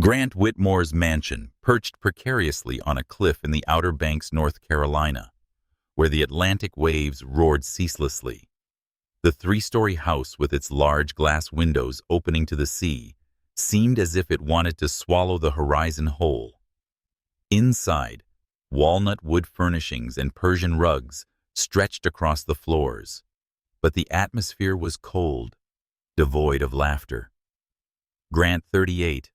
Grant Whitmore's mansion perched precariously on a cliff in the Outer Banks, North Carolina, where the Atlantic waves roared ceaselessly. The three-story house with its large glass windows opening to the sea seemed as if it wanted to swallow the horizon whole. Inside, walnut wood furnishings and Persian rugs stretched across the floors, but the atmosphere was cold, devoid of laughter. Grant, 38,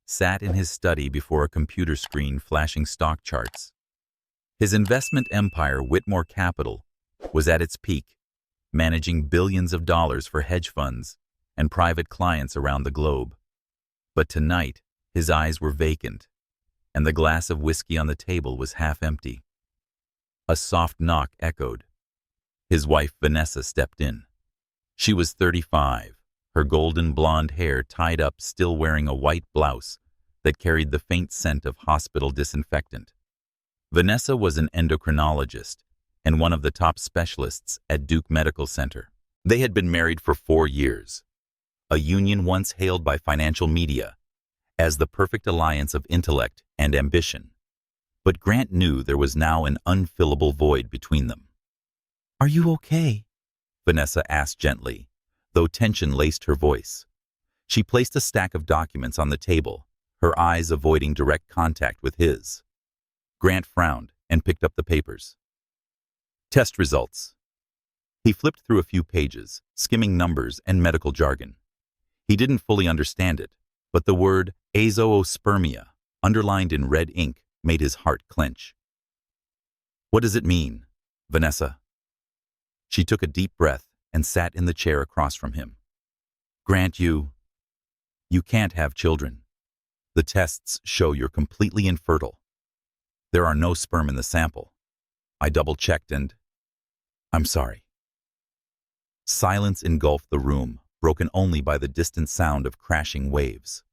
sat in his study before a computer screen flashing stock charts. His investment empire, Whitmore Capital, was at its peak, managing billions of dollars for hedge funds and private clients around the globe. But tonight, his eyes were vacant, and the glass of whiskey on the table was half empty. A soft knock echoed. His wife, Vanessa, stepped in. She was 35, her golden blonde hair tied up, still wearing a white blouse that carried the faint scent of hospital disinfectant. Vanessa was an endocrinologist and one of the top specialists at Duke Medical Center. They had been married for 4 years, a union once hailed by financial media as the perfect alliance of intellect and ambition. But Grant knew there was now an unfillable void between them. "Are you okay?" Vanessa asked gently, though tension laced her voice. She placed a stack of documents on the table, her eyes avoiding direct contact with his. Grant frowned and picked up the papers. Test results. He flipped through a few pages, skimming numbers and medical jargon. He didn't fully understand it, but the word azoospermia, underlined in red ink, made his heart clench. "What does it mean, Vanessa?" She took a deep breath and sat in the chair across from him. "Grant, you can't have children. The tests show you're completely infertile. There are no sperm in the sample. I double-checked and I'm sorry." Silence engulfed the room, broken only by the distant sound of crashing waves.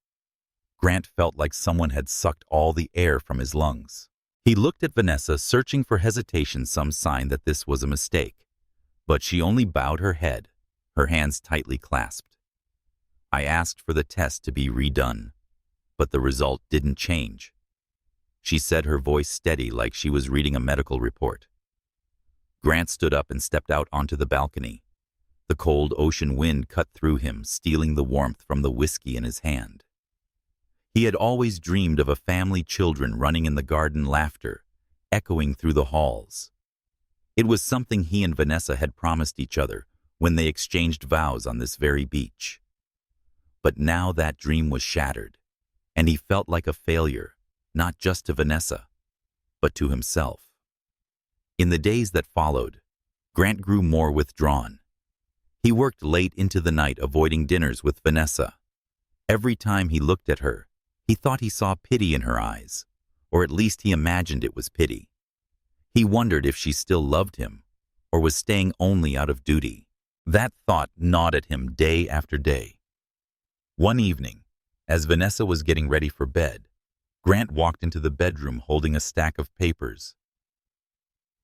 Grant felt like someone had sucked all the air from his lungs. He looked at Vanessa, searching for hesitation, some sign that this was a mistake. But she only bowed her head, her hands tightly clasped. "I asked for the test to be redone, but the result didn't change," she said, her voice steady like she was reading a medical report. Grant stood up and stepped out onto the balcony. The cold ocean wind cut through him, stealing the warmth from the whiskey in his hand. He had always dreamed of a family, children running in the garden, laughter echoing through the halls. It was something he and Vanessa had promised each other when they exchanged vows on this very beach. But now that dream was shattered, and he felt like a failure, not just to Vanessa, but to himself. In the days that followed, Grant grew more withdrawn. He worked late into the night, avoiding dinners with Vanessa. Every time he looked at her, he thought he saw pity in her eyes, or at least he imagined it was pity. He wondered if she still loved him, or was staying only out of duty. That thought gnawed at him day after day. One evening, as Vanessa was getting ready for bed, Grant walked into the bedroom holding a stack of papers.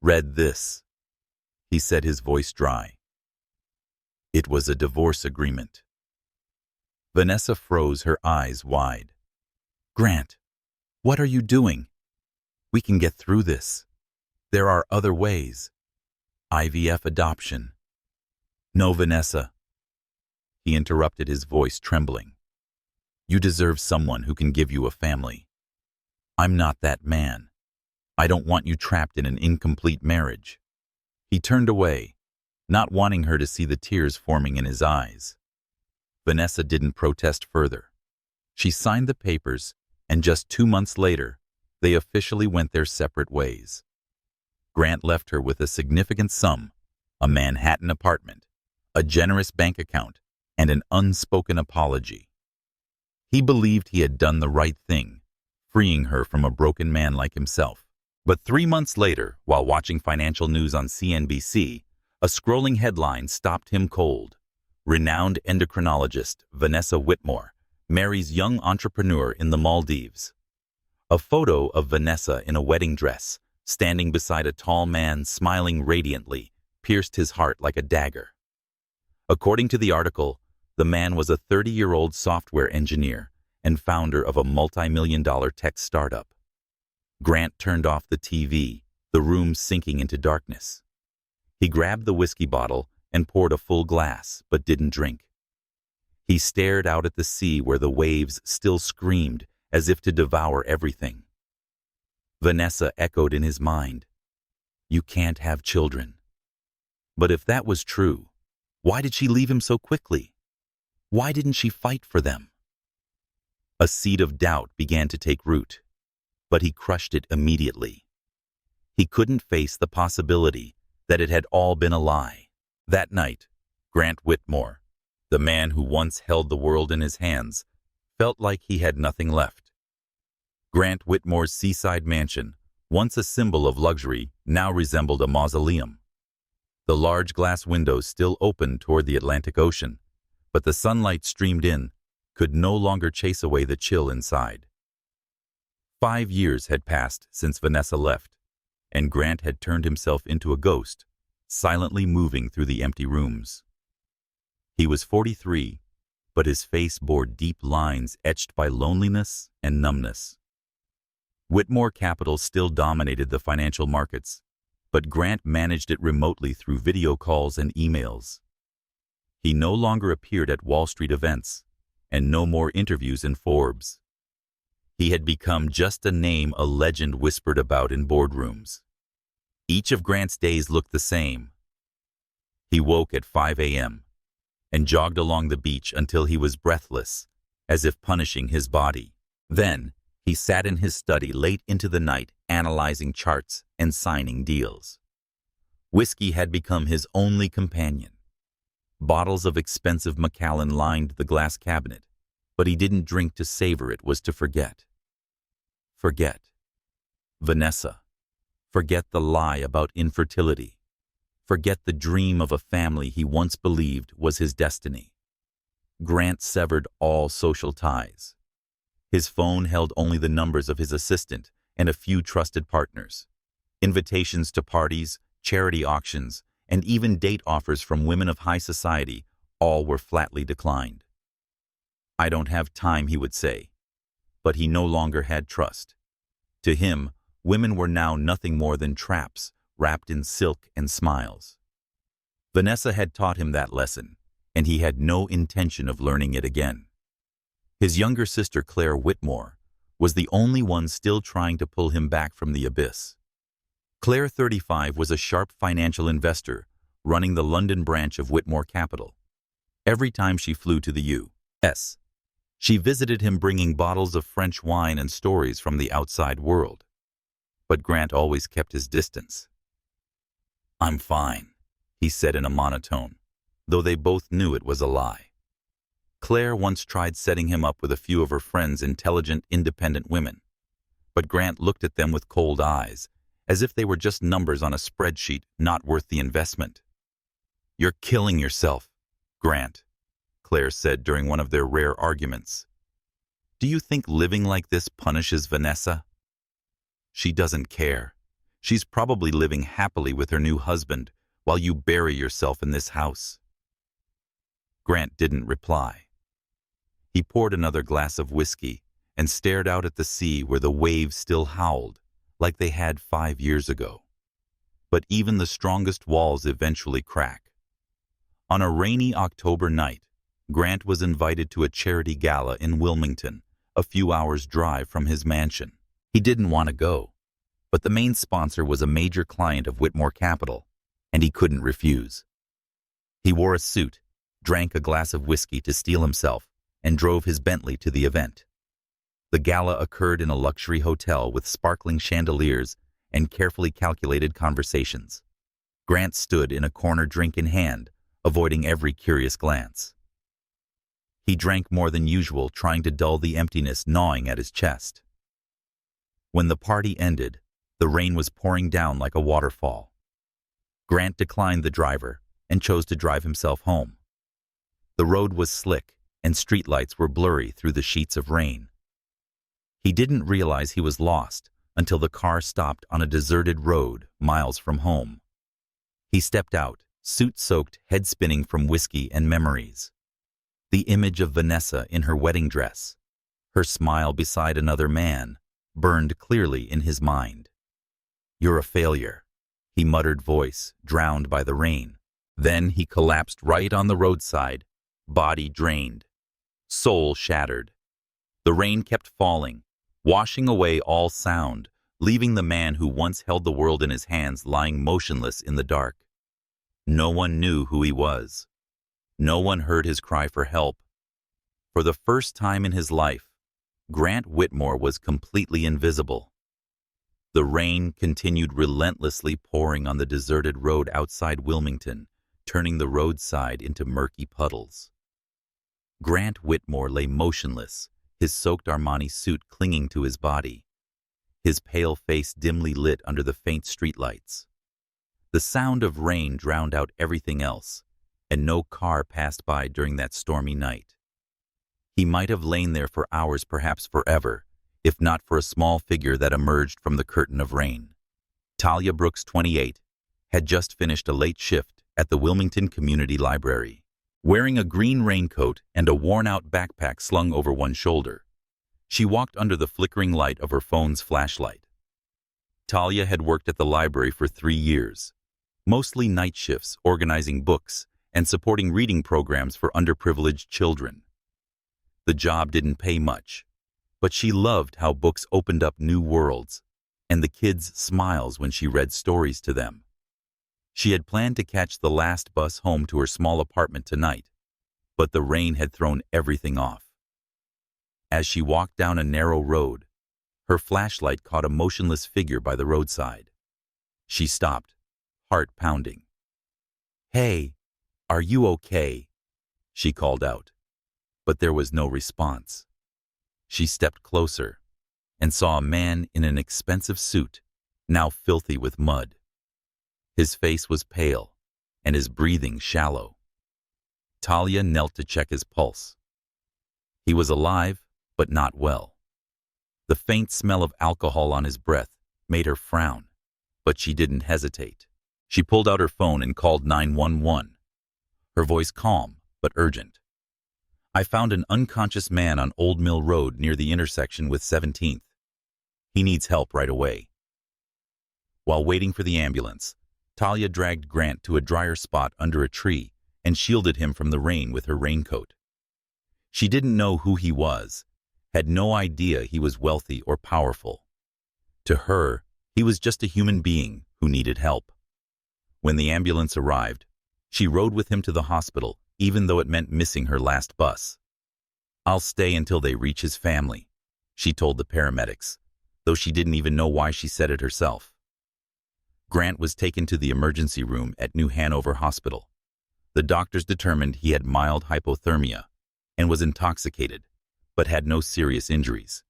"Read this," he said, his voice dry. It was a divorce agreement. Vanessa froze, her eyes wide. "Grant, what are you doing? We can get through this. There are other ways. IVF, adoption." "No, Vanessa," he interrupted, his voice trembling. "You deserve someone who can give you a family. I'm not that man. I don't want you trapped in an incomplete marriage." He turned away, not wanting her to see the tears forming in his eyes. Vanessa didn't protest further. She signed the papers, and just 2 months later, they officially went their separate ways. Grant left her with a significant sum, a Manhattan apartment, a generous bank account, and an unspoken apology. He believed he had done the right thing, freeing her from a broken man like himself. But 3 months later, while watching financial news on CNBC, a scrolling headline stopped him cold. Renowned endocrinologist Vanessa Whitmore marries young entrepreneur in the Maldives. A photo of Vanessa in a wedding dress, standing beside a tall man smiling radiantly, pierced his heart like a dagger. According to the article, the man was a 30-year-old software engineer and founder of a multi-million-dollar tech startup. Grant turned off the TV, the room sinking into darkness. He grabbed the whiskey bottle and poured a full glass, but didn't drink. He stared out at the sea where the waves still screamed as if to devour everything. Vanessa echoed in his mind, "You can't have children." But if that was true, why did she leave him so quickly? Why didn't she fight for them? A seed of doubt began to take root, but he crushed it immediately. He couldn't face the possibility that it had all been a lie. That night, Grant Whitmore, the man who once held the world in his hands, felt like he had nothing left. Grant Whitmore's seaside mansion, once a symbol of luxury, now resembled a mausoleum. The large glass windows still opened toward the Atlantic Ocean, but the sunlight streamed in, could no longer chase away the chill inside. 5 years had passed since Vanessa left, and Grant had turned himself into a ghost, silently moving through the empty rooms. He was 43, but his face bore deep lines etched by loneliness and numbness. Whitmore Capital still dominated the financial markets, but Grant managed it remotely through video calls and emails. He no longer appeared at Wall Street events, and no more interviews in Forbes. He had become just a name a legend whispered about in boardrooms. Each of Grant's days looked the same. He woke at 5 a.m. and jogged along the beach until he was breathless, as if punishing his body. Then, he sat in his study late into the night analyzing charts and signing deals. Whiskey had become his only companion. Bottles of expensive Macallan lined the glass cabinet, but he didn't drink to savor, it was to forget. Forget Vanessa. Forget the lie about infertility. Forget the dream of a family he once believed was his destiny. Grant severed all social ties. His phone held only the numbers of his assistant and a few trusted partners. Invitations to parties, charity auctions, and even date offers from women of high society, all were flatly declined. "I don't have time," he would say. But he no longer had trust. To him, women were now nothing more than traps wrapped in silk and smiles. Vanessa had taught him that lesson, and he had no intention of learning it again. His younger sister, Claire Whitmore, was the only one still trying to pull him back from the abyss. Claire, 35, was a sharp financial investor running the London branch of Whitmore Capital. Every time she flew to the U.S., she visited him bringing bottles of French wine and stories from the outside world. But Grant always kept his distance. "I'm fine," he said in a monotone, though they both knew it was a lie. Claire once tried setting him up with a few of her friends' intelligent, independent women, but Grant looked at them with cold eyes, as if they were just numbers on a spreadsheet not worth the investment. "You're killing yourself, Grant," Claire said during one of their rare arguments. "Do you think living like this punishes Vanessa? She doesn't care. She's probably living happily with her new husband while you bury yourself in this house." Grant didn't reply. He poured another glass of whiskey and stared out at the sea where the waves still howled, like they had 5 years ago. But even the strongest walls eventually crack. On a rainy October night, Grant was invited to a charity gala in Wilmington, a few hours' drive from his mansion. He didn't want to go, but the main sponsor was a major client of Whitmore Capital, and he couldn't refuse. He wore a suit, drank a glass of whiskey to steel himself, and drove his Bentley to the event. The gala occurred in a luxury hotel with sparkling chandeliers and carefully calculated conversations. Grant stood in a corner, drink in hand, avoiding every curious glance. He drank more than usual, trying to dull the emptiness gnawing at his chest. When the party ended, the rain was pouring down like a waterfall. Grant declined the driver and chose to drive himself home. The road was slick, and streetlights were blurry through the sheets of rain. He didn't realize he was lost until the car stopped on a deserted road miles from home. He stepped out, suit-soaked, head spinning from whiskey and memories. The image of Vanessa in her wedding dress, Her smile beside another man burned clearly in his mind. "You're a failure," he muttered, voice drowned by the rain. Then he collapsed right on the roadside, body drained, soul shattered. The rain kept falling, washing away all sound, leaving the man who once held the world in his hands lying motionless in the dark. No one knew who he was. No one heard his cry for help. For the first time in his life, Grant Whitmore was completely invisible. The rain continued relentlessly pouring on the deserted road outside Wilmington, turning the roadside into murky puddles. Grant Whitmore lay motionless, his soaked Armani suit clinging to his body, his pale face dimly lit under the faint streetlights. The sound of rain drowned out everything else, and no car passed by during that stormy night. He might have lain there for hours, perhaps forever, if not for a small figure that emerged from the curtain of rain. Talia Brooks, 28, had just finished a late shift at the Wilmington Community Library. Wearing a green raincoat and a worn-out backpack slung over one shoulder, she walked under the flickering light of her phone's flashlight. Talia had worked at the library for 3 years, mostly night shifts, organizing books and supporting reading programs for underprivileged children. The job didn't pay much, but she loved how books opened up new worlds and the kids' smiles when she read stories to them. She had planned to catch the last bus home to her small apartment tonight, but the rain had thrown everything off. As she walked down a narrow road, her flashlight caught a motionless figure by the roadside. She stopped, heart pounding. "Hey, are you okay?" she called out, but there was no response. She stepped closer and saw a man in an expensive suit, now filthy with mud. His face was pale and his breathing shallow. Talia knelt to check his pulse. He was alive, but not well. The faint smell of alcohol on his breath made her frown, but she didn't hesitate. She pulled out her phone and called 911, her voice calm but urgent. "I found an unconscious man on Old Mill Road near the intersection with 17th. He needs help right away." While waiting for the ambulance, Talia dragged Grant to a drier spot under a tree and shielded him from the rain with her raincoat. She didn't know who he was, had no idea he was wealthy or powerful. To her, he was just a human being who needed help. When the ambulance arrived, she rode with him to the hospital, even though it meant missing her last bus. "I'll stay until they reach his family," she told the paramedics, though she didn't even know why she said it herself. Grant was taken to the emergency room at New Hanover Hospital. The doctors determined he had mild hypothermia and was intoxicated, but had no serious injuries.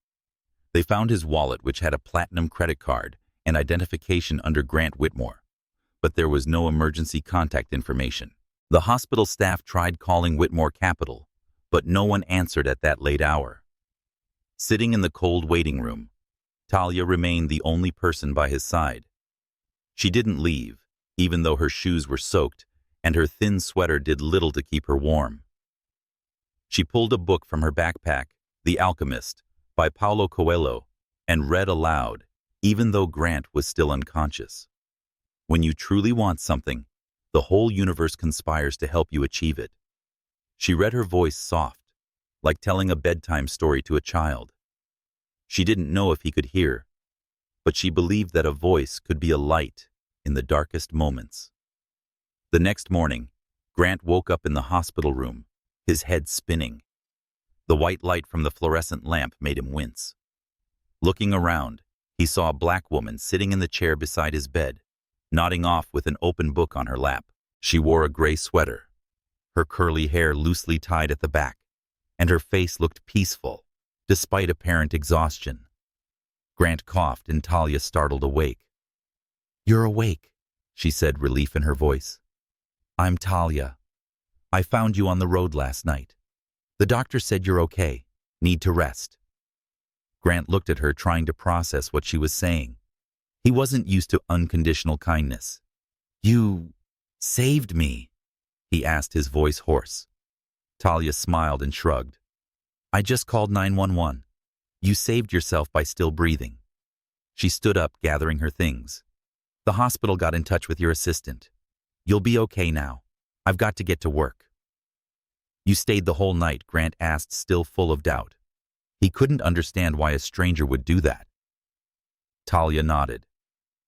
They found his wallet, which had a platinum credit card and identification under Grant Whitmore, but there was no emergency contact information. The hospital staff tried calling Whitmore Capital, but no one answered at that late hour. Sitting in the cold waiting room, Talia remained the only person by his side. She didn't leave, even though her shoes were soaked and her thin sweater did little to keep her warm. She pulled a book from her backpack, The Alchemist, by Paulo Coelho, and read aloud, even though Grant was still unconscious. When you truly want something, the whole universe conspires to help you achieve it. She read, her voice soft, like telling a bedtime story to a child. She didn't know if he could hear, but she believed that a voice could be a light in the darkest moments. The next morning, Grant woke up in the hospital room, his head spinning. The white light from the fluorescent lamp made him wince. Looking around, he saw a black woman sitting in the chair beside his bed, nodding off with an open book on her lap. She wore a gray sweater, her curly hair loosely tied at the back, and her face looked peaceful, despite apparent exhaustion. Grant coughed and Talia startled awake. "You're awake," she said, relief in her voice. "I'm Talia. I found you on the road last night. The doctor said you're okay, need to rest." Grant looked at her, trying to process what she was saying. He wasn't used to unconditional kindness. "You saved me?" he asked, his voice hoarse. Talia smiled and shrugged. "I just called 911. You saved yourself by still breathing. She stood up, gathering her things. The hospital got in touch with your assistant. You'll be okay now. I've got to get to work. You stayed the whole night, Grant asked, still full of doubt. He couldn't understand why a stranger would do that. Talia nodded.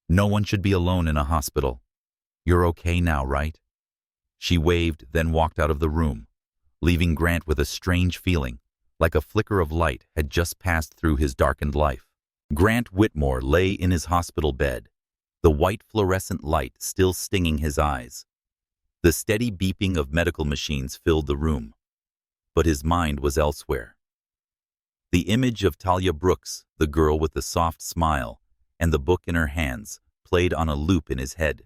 No one should be alone in a hospital. You're okay now, right? She waved, then walked out of the room, leaving Grant with a strange feeling, like a flicker of light had just passed through his darkened life. Grant Whitmore lay in his hospital bed, the white fluorescent light still stinging his eyes. The steady beeping of medical machines filled the room, but his mind was elsewhere. The image of Talia Brooks, the girl with the soft smile, and the book in her hands, played on a loop in his head.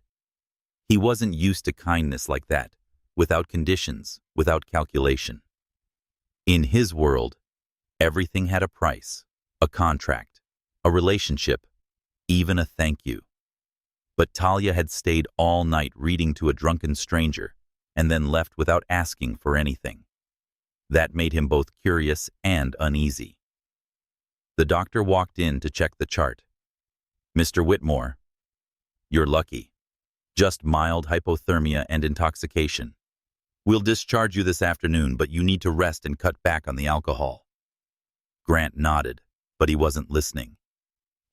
He wasn't used to kindness like that, without conditions, without calculation. In his world, everything had a price, a contract, a relationship, even a thank you. But Talia had stayed all night reading to a drunken stranger and then left without asking for anything. That made him both curious and uneasy. The doctor walked in to check the chart. Mr. Whitmore, you're lucky. Just mild hypothermia and intoxication. We'll discharge you this afternoon, but you need to rest and cut back on the alcohol. Grant nodded, but he wasn't listening.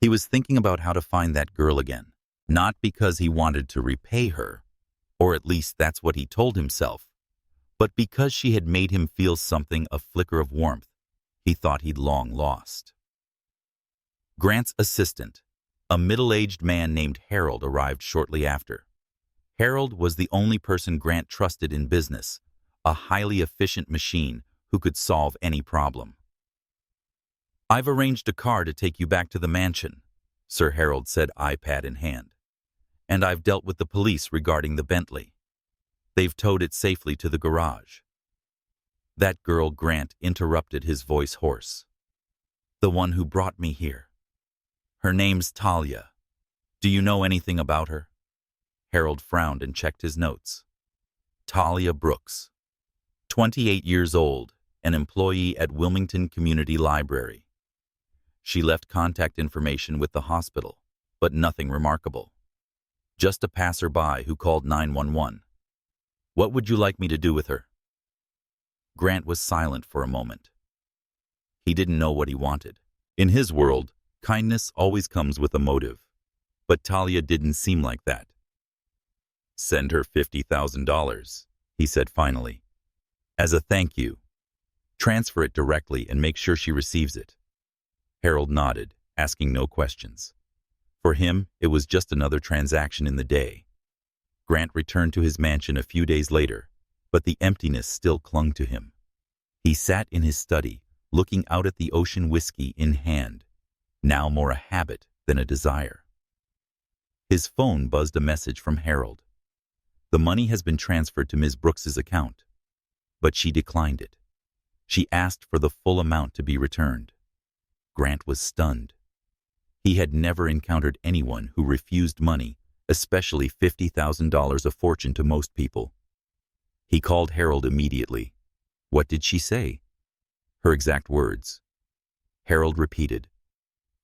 He was thinking about how to find that girl again, not because he wanted to repay her, or at least that's what he told himself, but because she had made him feel something, a flicker of warmth he thought he'd long lost. Grant's assistant, a middle-aged man named Harold, arrived shortly after. Harold was the only person Grant trusted in business, a highly efficient machine who could solve any problem. I've arranged a car to take you back to the mansion, Sir Harold said, iPad in hand. And I've dealt with the police regarding the Bentley. They've towed it safely to the garage. That girl, Grant interrupted, his voice hoarse. The one who brought me here. Her name's Talia. Do you know anything about her? Harold frowned and checked his notes. Talia Brooks, 28 years old, an employee at Wilmington Community Library. She left contact information with the hospital, but nothing remarkable. Just a passerby who called 911. What would you like me to do with her? Grant was silent for a moment. He didn't know what he wanted. In his world, kindness always comes with a motive, but Talia didn't seem like that. Send her $50,000, he said finally. As a thank you. Transfer it directly and make sure she receives it. Harold nodded, asking no questions. For him, it was just another transaction in the day. Grant returned to his mansion a few days later, but the emptiness still clung to him. He sat in his study, looking out at the ocean, whiskey in hand, now more a habit than a desire. His phone buzzed a message from Harold. The money has been transferred to Ms. Brooks's account, but she declined it. She asked for the full amount to be returned. Grant was stunned. He had never encountered anyone who refused money, especially $50,000, a fortune to most people. He called Harold immediately. What did she say? Her exact words. Harold repeated.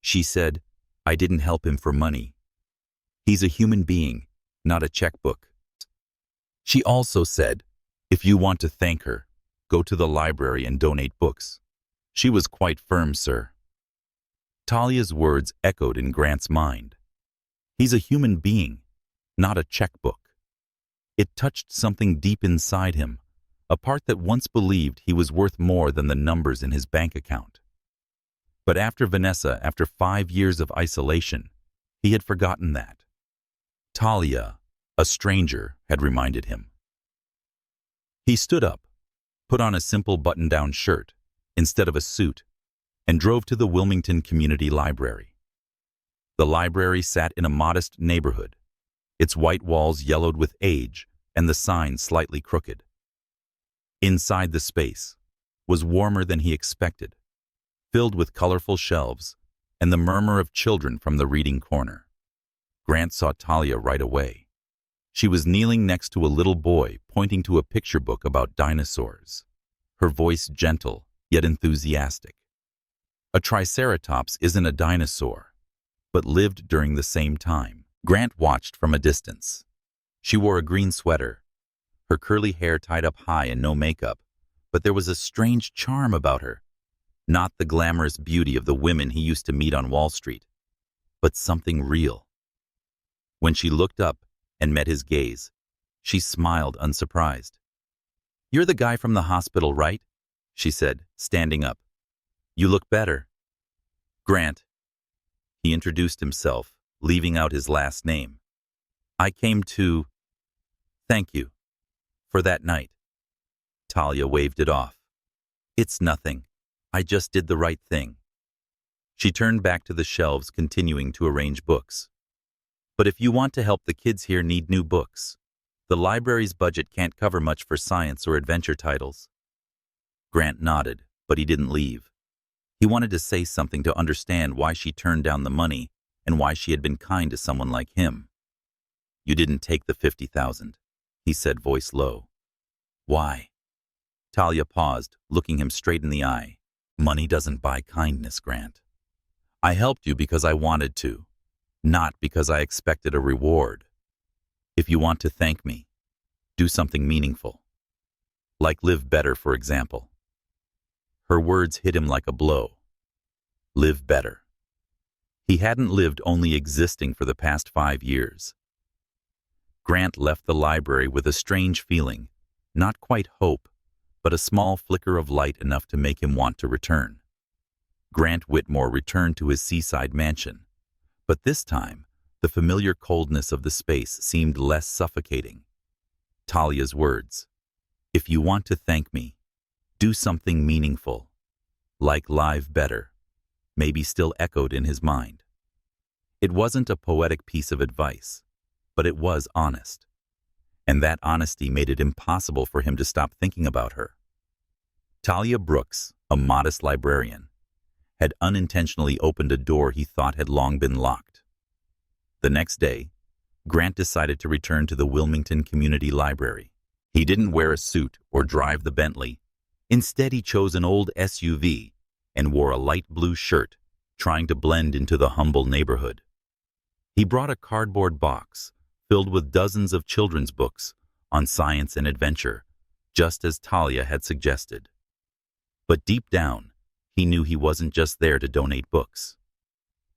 She said, I didn't help him for money. He's a human being, not a checkbook. She also said, if you want to thank her, go to the library and donate books. She was quite firm, sir. Talia's words echoed in Grant's mind. He's a human being, not a checkbook. It touched something deep inside him, a part that once believed he was worth more than the numbers in his bank account. But after Vanessa, after 5 years of isolation, he had forgotten that. Talia, a stranger, had reminded him. He stood up, put on a simple button-down shirt instead of a suit, and drove to the Wilmington Community Library. The library sat in a modest neighborhood, its white walls yellowed with age and the sign slightly crooked. Inside the space was warmer than he expected, filled with colorful shelves and the murmur of children from the reading corner. Grant saw Talia right away. She was kneeling next to a little boy pointing to a picture book about dinosaurs, her voice gentle yet enthusiastic. A triceratops isn't a dinosaur, but lived during the same time. Grant watched from a distance. She wore a green sweater, her curly hair tied up high and no makeup, but there was a strange charm about her. Not the glamorous beauty of the women he used to meet on Wall Street, but something real. When she looked up and met his gaze, she smiled unsurprised. "You're the guy from the hospital, right?" she said, standing up. "You look better." "Grant." He introduced himself, leaving out his last name. "I came to thank you for that night." Talia waved it off. "It's nothing. I just did the right thing." She turned back to the shelves, continuing to arrange books. "But if you want to help, the kids here need new books. The library's budget can't cover much for science or adventure titles." Grant nodded, but he didn't leave. He wanted to say something to understand why she turned down the money and why she had been kind to someone like him. "You didn't take the 50,000, he said, voice low. "Why?" Talia paused, looking him straight in the eye. "Money doesn't buy kindness, Grant. I helped you because I wanted to, not because I expected a reward. If you want to thank me, do something meaningful. Like live better, for example." Her words hit him like a blow. Live better. He hadn't lived, only existing for the past 5 years. Grant left the library with a strange feeling, not quite hope, but a small flicker of light enough to make him want to return. Grant Whitmore returned to his seaside mansion, but this time, the familiar coldness of the space seemed less suffocating. Talia's words, "If you want to thank me, do something meaningful, like live better," maybe still echoed in his mind. It wasn't a poetic piece of advice, but it was honest. And that honesty made it impossible for him to stop thinking about her. Talia Brooks, a modest librarian, had unintentionally opened a door he thought had long been locked. The next day, Grant decided to return to the Wilmington Community Library. He didn't wear a suit or drive the Bentley. Instead, he chose an old SUV and wore a light blue shirt, trying to blend into the humble neighborhood. He brought a cardboard box filled with dozens of children's books on science and adventure, just as Talia had suggested. But deep down, he knew he wasn't just there to donate books.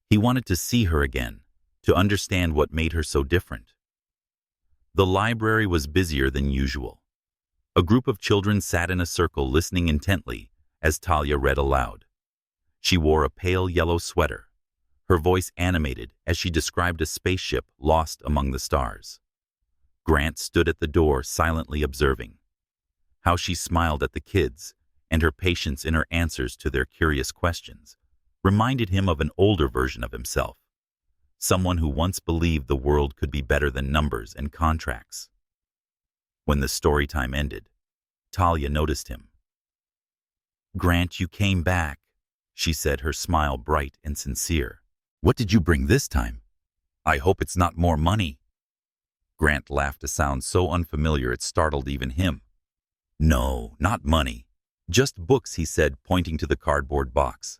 He wanted to see her again, to understand what made her so different. The library was busier than usual. A group of children sat in a circle listening intently as Talia read aloud. She wore a pale yellow sweater, her voice animated as she described a spaceship lost among the stars. Grant stood at the door, silently observing. How she smiled at the kids, and her patience in her answers to their curious questions, reminded him of an older version of himself, someone who once believed the world could be better than numbers and contracts. When the story time ended, Talia noticed him. "Grant, you came back," she said, her smile bright and sincere. "What did you bring this time? I hope it's not more money." Grant laughed, a sound so unfamiliar it startled even him. "No, not money. Just books," he said, pointing to the cardboard box.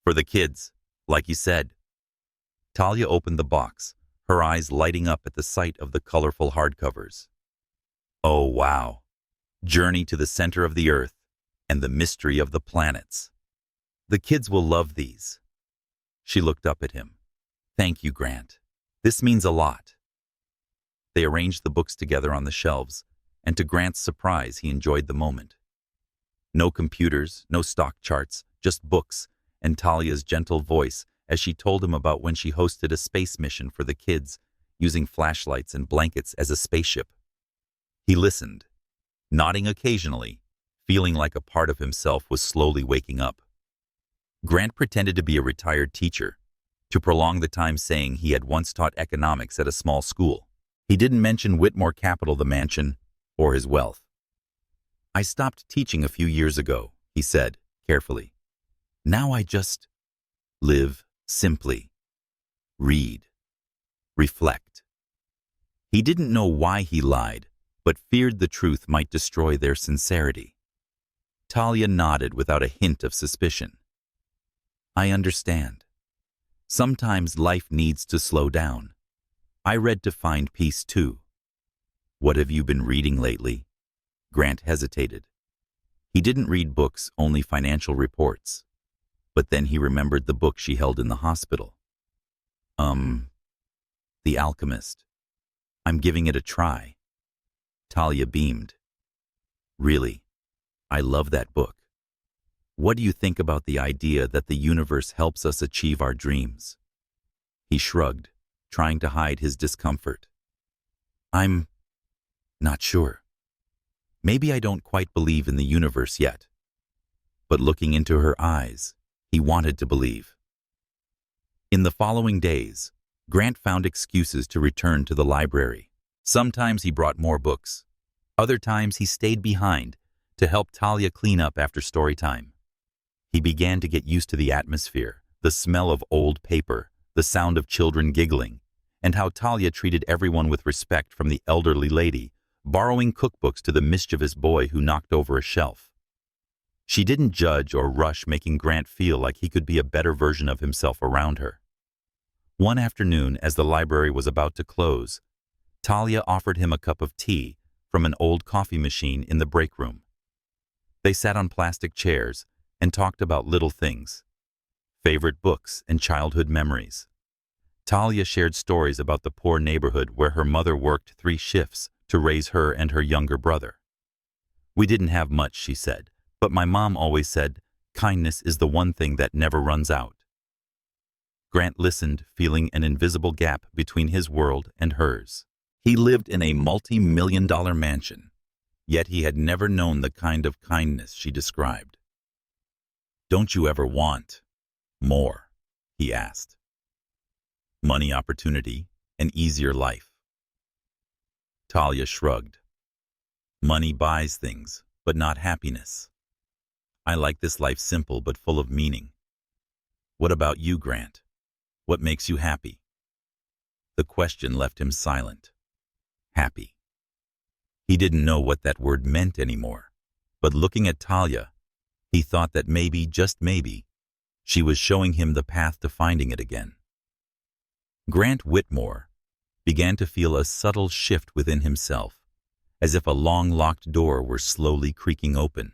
"For the kids, like you said." Talia opened the box, her eyes lighting up at the sight of the colorful hardcovers. "Oh, wow. Journey to the Center of the Earth and the Mystery of the Planets. The kids will love these." She looked up at him. "Thank you, Grant. This means a lot." They arranged the books together on the shelves, and to Grant's surprise, he enjoyed the moment. No computers, no stock charts, just books, and Talia's gentle voice as she told him about when she hosted a space mission for the kids, using flashlights and blankets as a spaceship. He listened, nodding occasionally, feeling like a part of himself was slowly waking up. Grant pretended to be a retired teacher, to prolong the time, saying he had once taught economics at a small school. He didn't mention Whitmore Capital, the mansion, or his wealth. "I stopped teaching a few years ago," he said, carefully. "Now I just live simply. Read. Reflect." He didn't know why he lied, but feared the truth might destroy their sincerity. Talia nodded without a hint of suspicion. I understand. Sometimes life needs to slow down. I read to find peace too. What have you been reading lately? Grant hesitated. He didn't read books, only financial reports. But then he remembered the book she held in the hospital. The Alchemist. I'm giving it a try. Talia beamed. Really? I love that book. What do you think about the idea that the universe helps us achieve our dreams? He shrugged, trying to hide his discomfort. I'm not sure. Maybe I don't quite believe in the universe yet. But looking into her eyes, he wanted to believe. In the following days, Grant found excuses to return to the library. Sometimes he brought more books. Other times he stayed behind to help Talia clean up after story time. He began to get used to the atmosphere, the smell of old paper, the sound of children giggling, and how Talia treated everyone with respect, from the elderly lady borrowing cookbooks to the mischievous boy who knocked over a shelf. She didn't judge or rush, making Grant feel like he could be a better version of himself around her. One afternoon, as the library was about to close, Talia offered him a cup of tea from an old coffee machine in the break room. They sat on plastic chairs and talked about little things, favorite books and childhood memories. Talia shared stories about the poor neighborhood where her mother worked 3 shifts to raise her and her younger brother. We didn't have much, she said, but my mom always said, kindness is the one thing that never runs out. Grant listened, feeling an invisible gap between his world and hers. He lived in a multi-million-dollar mansion, yet he had never known the kind of kindness she described. Don't you ever want more? He asked. Money, opportunity, an easier life. Talia shrugged. Money buys things, but not happiness. I like this life simple but full of meaning. What about you, Grant? What makes you happy? The question left him silent. Happy. He didn't know what that word meant anymore, but looking at Talia, he thought that maybe, just maybe, she was showing him the path to finding it again. Grant Whitmore began to feel a subtle shift within himself, as if a long-locked door were slowly creaking open.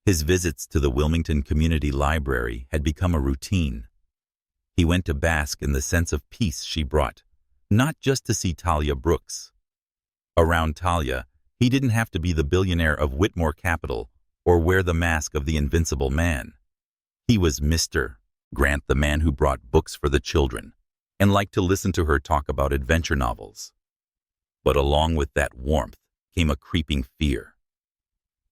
His visits to the Wilmington Community Library had become a routine. He went to bask in the sense of peace she brought, not just to see Talia Brooks. Around Talia, he didn't have to be the billionaire of Whitmore Capital or wear the mask of the invincible man. He was Mr. Grant, the man who brought books for the children, and liked to listen to her talk about adventure novels. But along with that warmth came a creeping fear.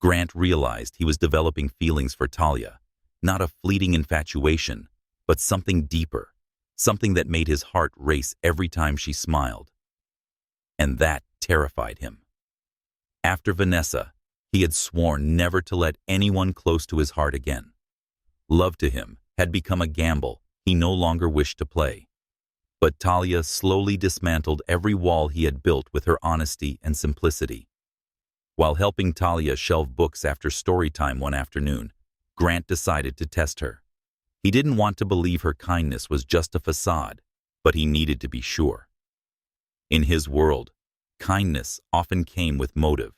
Grant realized he was developing feelings for Talia, not a fleeting infatuation, but something deeper, something that made his heart race every time she smiled. And that terrified him. After Vanessa, he had sworn never to let anyone close to his heart again. Love to him had become a gamble he no longer wished to play. But Talia slowly dismantled every wall he had built with her honesty and simplicity. While helping Talia shelve books after story time one afternoon, Grant decided to test her. He didn't want to believe her kindness was just a facade, but he needed to be sure. In his world, kindness often came with motive,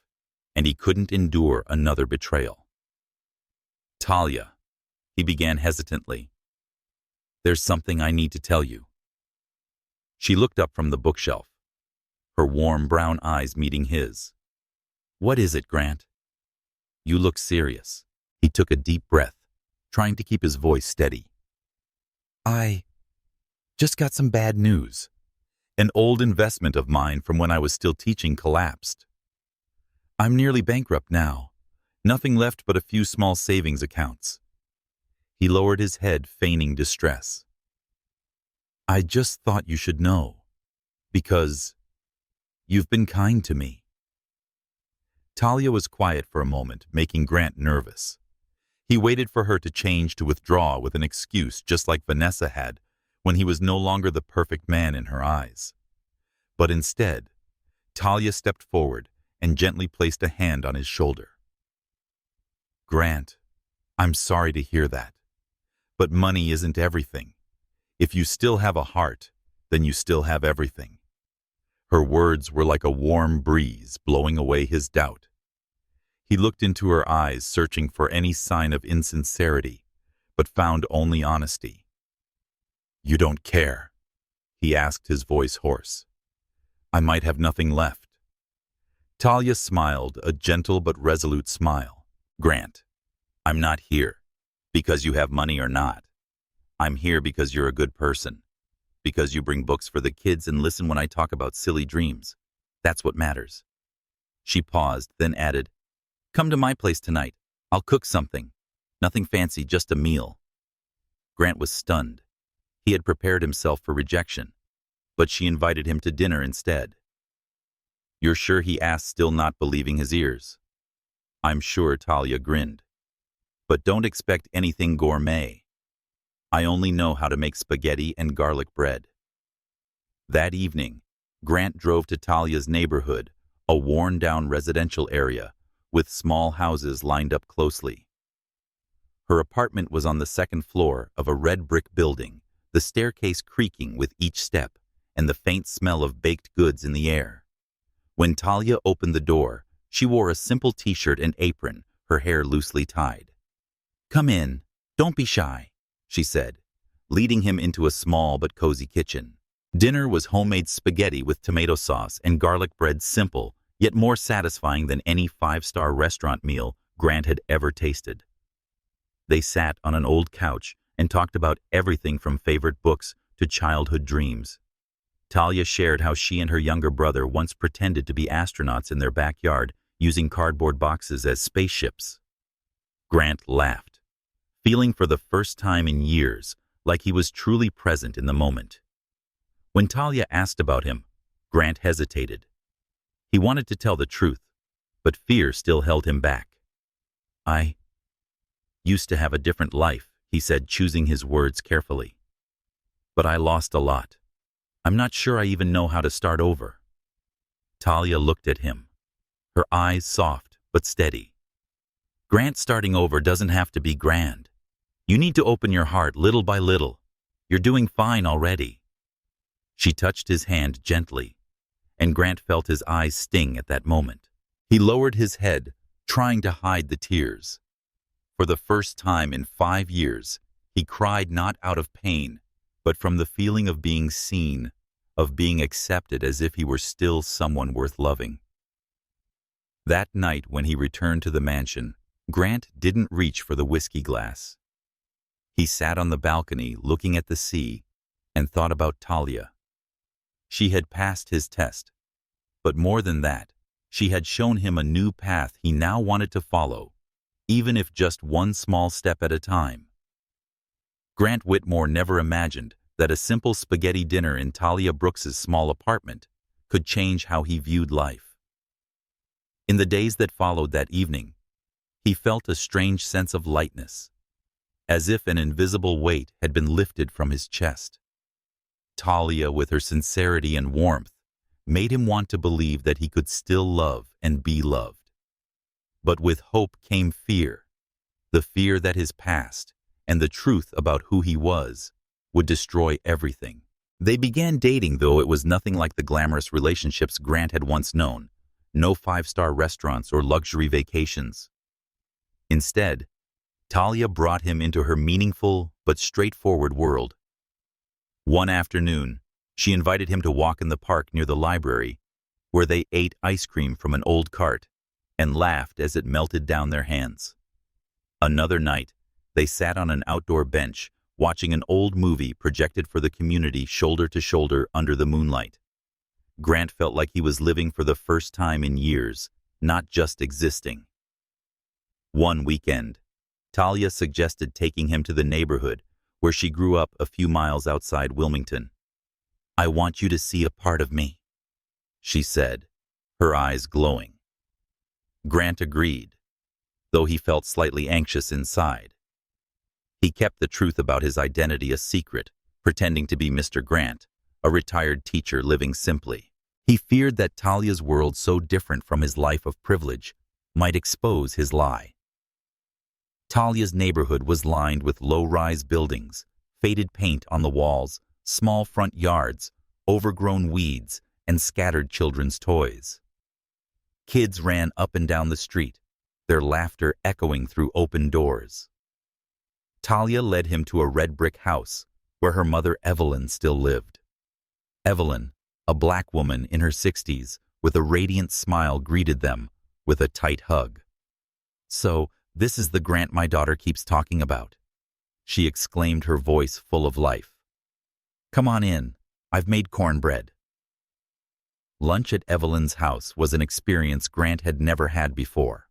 and he couldn't endure another betrayal. Talia, he began hesitantly, there's something I need to tell you. She looked up from the bookshelf, her warm brown eyes meeting his. What is it, Grant? You look serious. He took a deep breath, trying to keep his voice steady. I just got some bad news. An old investment of mine from when I was still teaching collapsed. I'm nearly bankrupt now. Nothing left but a few small savings accounts. He lowered his head, feigning distress. I just thought you should know, because you've been kind to me. Talia was quiet for a moment, making Grant nervous. He waited for her to change, to withdraw with an excuse, just like Vanessa had when he was no longer the perfect man in her eyes. But instead, Talia stepped forward and gently placed a hand on his shoulder. Grant, I'm sorry to hear that, But money isn't everything. If you still have a heart, then you still have everything. Her words were like a warm breeze blowing away his doubt. He looked into her eyes, searching for any sign of insincerity, but found only honesty. "You don't care?" he asked, his voice hoarse. "I might have nothing left." Talia smiled, a gentle but resolute smile. "Grant, I'm not here because you have money or not. I'm here because you're a good person, because you bring books for the kids and listen when I talk about silly dreams. That's what matters." She paused, then added, "Come to my place tonight. I'll cook something. Nothing fancy, just a meal." Grant was stunned. He had prepared himself for rejection, but she invited him to dinner instead. "You're sure?" he asked, still not believing his ears. "I'm sure," Talia grinned. "But don't expect anything gourmet. I only know how to make spaghetti and garlic bread." That evening, Grant drove to Talia's neighborhood, a worn-down residential area with small houses lined up closely. Her apartment was on the second floor of a red brick building, the staircase creaking with each step and the faint smell of baked goods in the air. When Talia opened the door, she wore a simple t-shirt and apron, her hair loosely tied. "Come in. Don't be shy," she said, leading him into a small but cozy kitchen. Dinner was homemade spaghetti with tomato sauce and garlic bread, simple, yet more satisfying than any five-star restaurant meal Grant had ever tasted. They sat on an old couch and talked about everything from favorite books to childhood dreams. Talia shared how she and her younger brother once pretended to be astronauts in their backyard, using cardboard boxes as spaceships. Grant laughed, feeling for the first time in years like he was truly present in the moment. When Talia asked about him, Grant hesitated. He wanted to tell the truth, but fear still held him back. "I used to have a different life," he said, choosing his words carefully. "But I lost a lot. I'm not sure I even know how to start over." Talia looked at him, her eyes soft but steady. "Grant, starting over doesn't have to be grand. You need to open your heart little by little. You're doing fine already." She touched his hand gently, and Grant felt his eyes sting at that moment. He lowered his head, trying to hide the tears. For the first time in 5 years, he cried not out of pain, but from the feeling of being seen, of being accepted as if he were still someone worth loving. That night when he returned to the mansion, Grant didn't reach for the whiskey glass. He sat on the balcony looking at the sea and thought about Talia. She had passed his test, but more than that, she had shown him a new path he now wanted to follow, even if just one small step at a time. Grant Whitmore never imagined that a simple spaghetti dinner in Talia Brooks's small apartment could change how he viewed life. In the days that followed that evening, he felt a strange sense of lightness, as if an invisible weight had been lifted from his chest. Talia, with her sincerity and warmth, made him want to believe that he could still love and be loved. But with hope came fear, the fear that his past and the truth about who he was would destroy everything. They began dating, though it was nothing like the glamorous relationships Grant had once known. No five-star restaurants or luxury vacations. Instead, Talia brought him into her meaningful but straightforward world. One afternoon, she invited him to walk in the park near the library, where they ate ice cream from an old cart and laughed as it melted down their hands. Another night, they sat on an outdoor bench, watching an old movie projected for the community shoulder to shoulder under the moonlight. Grant felt like he was living for the first time in years, not just existing. One weekend, Talia suggested taking him to the neighborhood where she grew up a few miles outside Wilmington. "I want you to see a part of me," she said, her eyes glowing. Grant agreed, though he felt slightly anxious inside. He kept the truth about his identity a secret, pretending to be Mr. Grant, a retired teacher living simply. He feared that Talia's world, so different from his life of privilege, might expose his lie. Talia's neighborhood was lined with low-rise buildings, faded paint on the walls, small front yards, overgrown weeds, and scattered children's toys. Kids ran up and down the street, their laughter echoing through open doors. Talia led him to a red brick house where her mother Evelyn still lived. Evelyn, a black woman in her 60s, with a radiant smile, greeted them with a tight hug. "So, this is the Grant my daughter keeps talking about," she exclaimed, her voice full of life. "Come on in, I've made cornbread." Lunch at Evelyn's house was an experience Grant had never had before.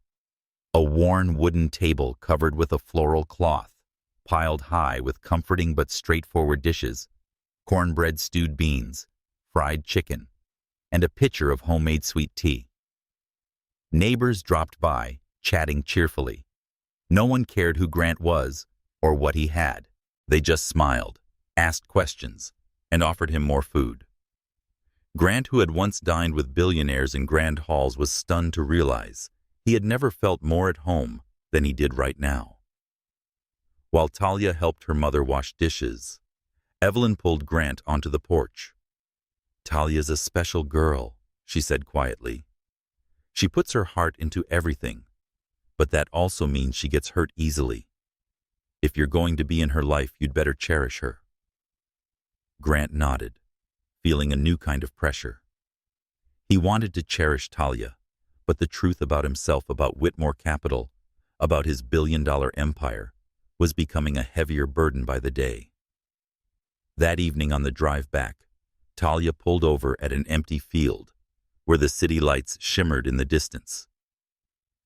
A worn wooden table covered with a floral cloth, piled high with comforting but straightforward dishes, cornbread, stewed beans, fried chicken, and a pitcher of homemade sweet tea. Neighbors dropped by, chatting cheerfully. No one cared who Grant was or what he had. They just smiled, asked questions, and offered him more food. Grant, who had once dined with billionaires in grand halls, was stunned to realize he had never felt more at home than he did right now. While Talia helped her mother wash dishes, Evelyn pulled Grant onto the porch. "Talia's a special girl," she said quietly. "She puts her heart into everything, but that also means she gets hurt easily. If you're going to be in her life, you'd better cherish her." Grant nodded, feeling a new kind of pressure. He wanted to cherish Talia, but the truth about himself, about Whitmore Capital, about his billion-dollar empire, was becoming a heavier burden by the day. That evening on the drive back, Talia pulled over at an empty field where the city lights shimmered in the distance.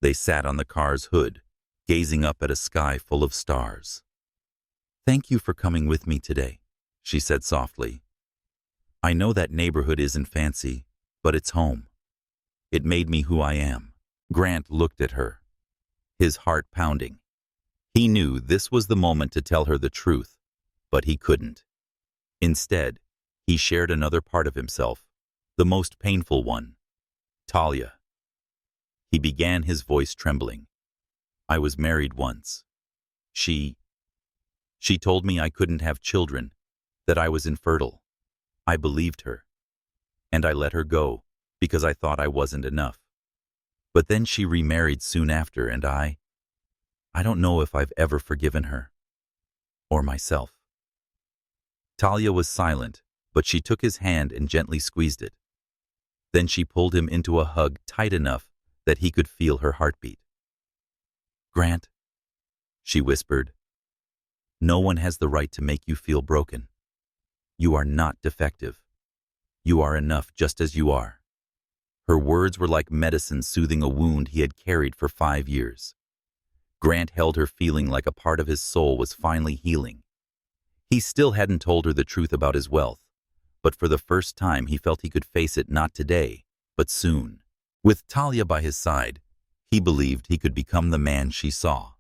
They sat on the car's hood, gazing up at a sky full of stars. "Thank you for coming with me today," she said softly. "I know that neighborhood isn't fancy, but it's home. It made me who I am." Grant looked at her, his heart pounding. He knew this was the moment to tell her the truth, but he couldn't. Instead, he shared another part of himself, the most painful one. "Talia." He began, his voice trembling. "I was married once. She told me I couldn't have children, that I was infertile. I believed her, and I let her go because I thought I wasn't enough. But then she remarried soon after, and I don't know if I've ever forgiven her, or myself." Talia was silent, but she took his hand and gently squeezed it. Then she pulled him into a hug tight enough that he could feel her heartbeat. "Grant," she whispered, "no one has the right to make you feel broken. You are not defective. You are enough just as you are." Her words were like medicine soothing a wound he had carried for 5 years. Grant held her, feeling like a part of his soul was finally healing. He still hadn't told her the truth about his wealth, but for the first time he felt he could face it, not today, but soon. With Talia by his side, he believed he could become the man she saw.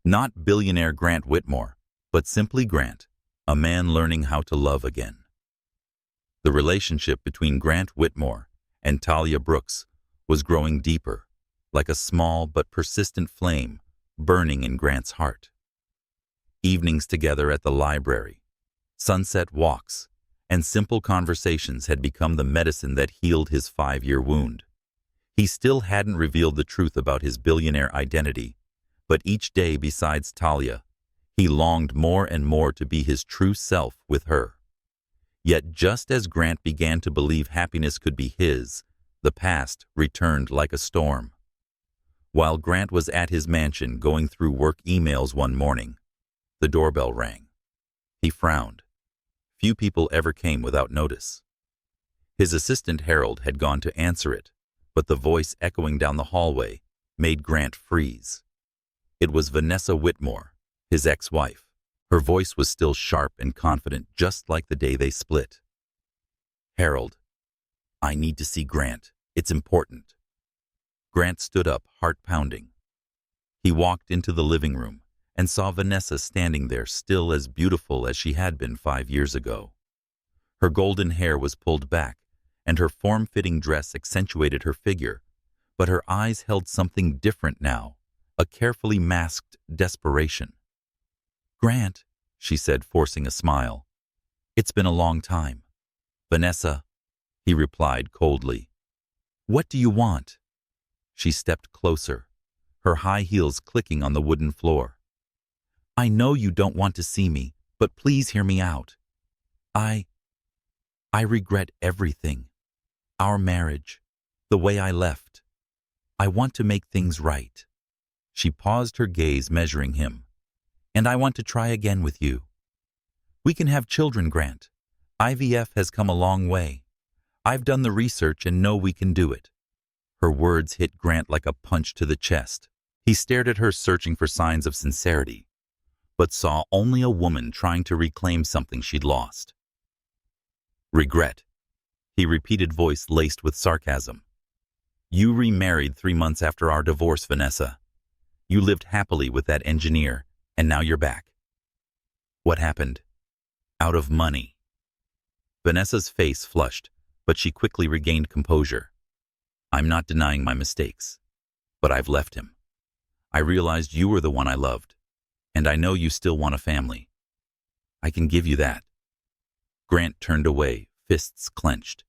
Not billionaire Grant Whitmore, but simply Grant, a man learning how to love again. The relationship between Grant Whitmore and Talia Brooks was growing deeper, like a small but persistent flame burning in Grant's heart. Evenings together at the library, sunset walks, and simple conversations had become the medicine that healed his 5-year wound. He still hadn't revealed the truth about his billionaire identity, but each day besides Talia, he longed more and more to be his true self with her. Yet just as Grant began to believe happiness could be his, the past returned like a storm. While Grant was at his mansion going through work emails one morning, the doorbell rang. He frowned. Few people ever came without notice. His assistant Harold had gone to answer it, but the voice echoing down the hallway made Grant freeze. It was Vanessa Whitmore, his ex-wife. Her voice was still sharp and confident, just like the day they split. "Harold, I need to see Grant. It's important." Grant stood up, heart pounding. He walked into the living room and saw Vanessa standing there, still as beautiful as she had been 5 years ago. Her golden hair was pulled back, and her form-fitting dress accentuated her figure, but her eyes held something different now, a carefully masked desperation. "Grant," she said, forcing a smile. "It's been a long time." "Vanessa," he replied coldly. "What do you want?" She stepped closer, her high heels clicking on the wooden floor. "I know you don't want to see me, but please hear me out. I regret everything. Our marriage, the way I left. I want to make things right." She paused, her gaze measuring him. "And I want to try again with you. We can have children, Grant. IVF has come a long way. I've done the research and know we can do it." Her words hit Grant like a punch to the chest. He stared at her, searching for signs of sincerity, but saw only a woman trying to reclaim something she'd lost. "Regret," he repeated, voice laced with sarcasm. "You remarried 3 months after our divorce, Vanessa. You lived happily with that engineer, and now you're back. What happened?" "Out of money." Vanessa's face flushed, but she quickly regained composure. "I'm not denying my mistakes, but I've left him. I realized you were the one I loved, and I know you still want a family. I can give you that." Grant turned away, fists clenched.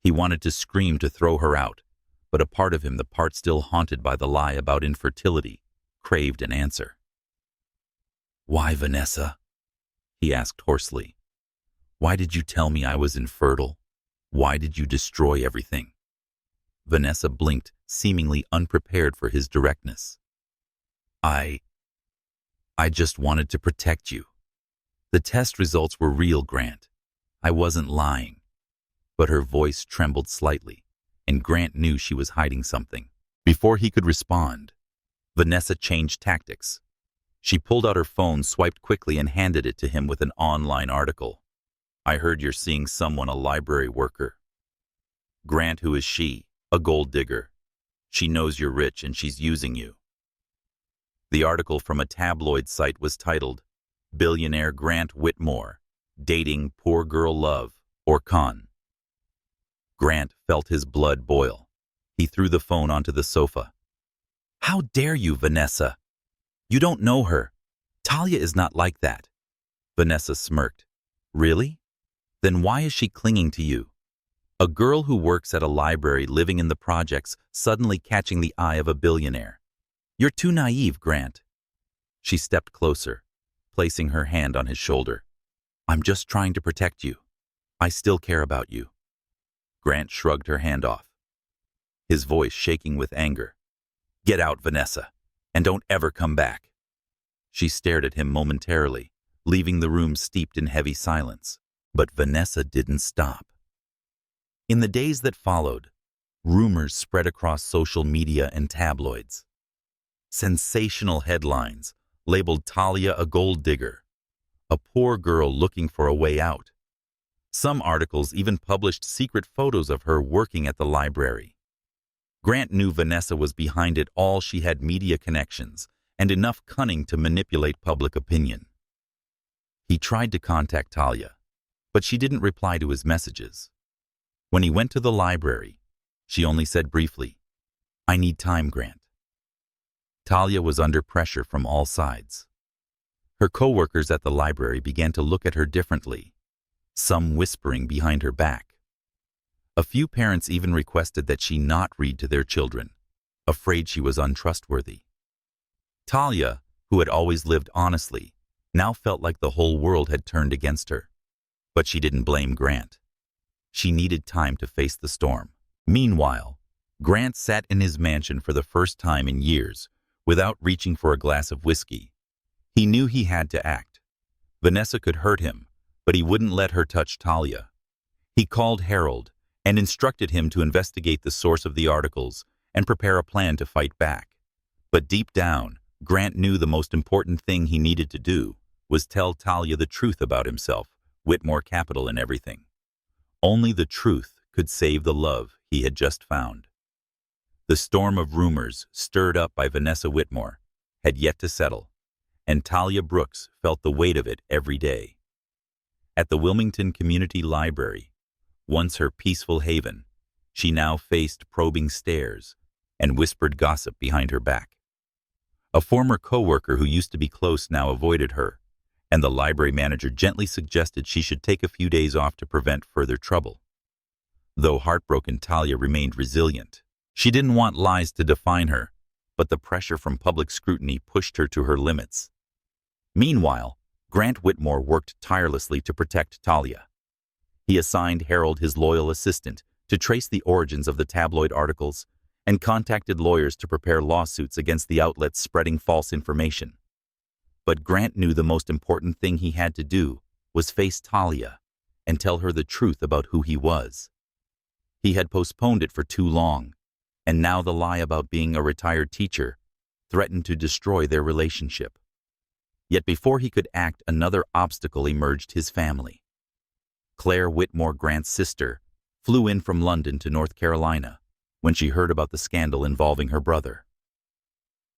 He wanted to scream, to throw her out, but a part of him, the part still haunted by the lie about infertility, craved an answer. "Why, Vanessa?" he asked hoarsely. "Why did you tell me I was infertile? Why did you destroy everything?" Vanessa blinked, seemingly unprepared for his directness. I just wanted to protect you. The test results were real, Grant. I wasn't lying." But her voice trembled slightly, and Grant knew she was hiding something. Before he could respond, Vanessa changed tactics. She pulled out her phone, swiped quickly, and handed it to him with an online article. "I heard you're seeing someone, a library worker." "Grant, who is she?" "A gold digger. She knows you're rich and she's using you." The article from a tabloid site was titled, "Billionaire Grant Whitmore, Dating Poor Girl Love, or Con." Grant felt his blood boil. He threw the phone onto the sofa. "How dare you, Vanessa? You don't know her. Talia is not like that." Vanessa smirked. "Really? Then why is she clinging to you? A girl who works at a library, living in the projects, suddenly catching the eye of a billionaire. You're too naive, Grant." She stepped closer, placing her hand on his shoulder. "I'm just trying to protect you. I still care about you." Grant shrugged her hand off, his voice shaking with anger. "Get out, Vanessa, and don't ever come back." She stared at him momentarily, leaving the room steeped in heavy silence. But Vanessa didn't stop. In the days that followed, rumors spread across social media and tabloids. Sensational headlines labeled Talia a gold digger, a poor girl looking for a way out. Some articles even published secret photos of her working at the library. Grant knew Vanessa was behind it all. She had media connections and enough cunning to manipulate public opinion. He tried to contact Talia, but she didn't reply to his messages. When he went to the library, she only said briefly, "I need time, Grant." Talia was under pressure from all sides. Her co-workers at the library began to look at her differently, some whispering behind her back. A few parents even requested that she not read to their children, afraid she was untrustworthy. Talia, who had always lived honestly, now felt like the whole world had turned against her. But she didn't blame Grant. She needed time to face the storm. Meanwhile, Grant sat in his mansion for the first time in years, without reaching for a glass of whiskey. He knew he had to act. Vanessa could hurt him, but he wouldn't let her touch Talia. He called Harold and instructed him to investigate the source of the articles and prepare a plan to fight back. But deep down, Grant knew the most important thing he needed to do was tell Talia the truth about himself, Whitmore Capital, and everything. Only the truth could save the love he had just found. The storm of rumors stirred up by Vanessa Whitmore had yet to settle, and Talia Brooks felt the weight of it every day. At the Wilmington Community Library, once her peaceful haven, she now faced probing stares and whispered gossip behind her back. A former co-worker who used to be close now avoided her, and the library manager gently suggested she should take a few days off to prevent further trouble. Though heartbroken, Talia remained resilient. She didn't want lies to define her, but the pressure from public scrutiny pushed her to her limits. Meanwhile, Grant Whitmore worked tirelessly to protect Talia. He assigned Harold his loyal assistant to trace the origins of the tabloid articles and contacted lawyers to prepare lawsuits against the outlets spreading false information. But Grant knew the most important thing he had to do was face Talia and tell her the truth about who he was. He had postponed it for too long, and now the lie about being a retired teacher threatened to destroy their relationship. Yet before he could act, another obstacle emerged: his family. Claire Whitmore, Grant's sister, flew in from London to North Carolina when she heard about the scandal involving her brother.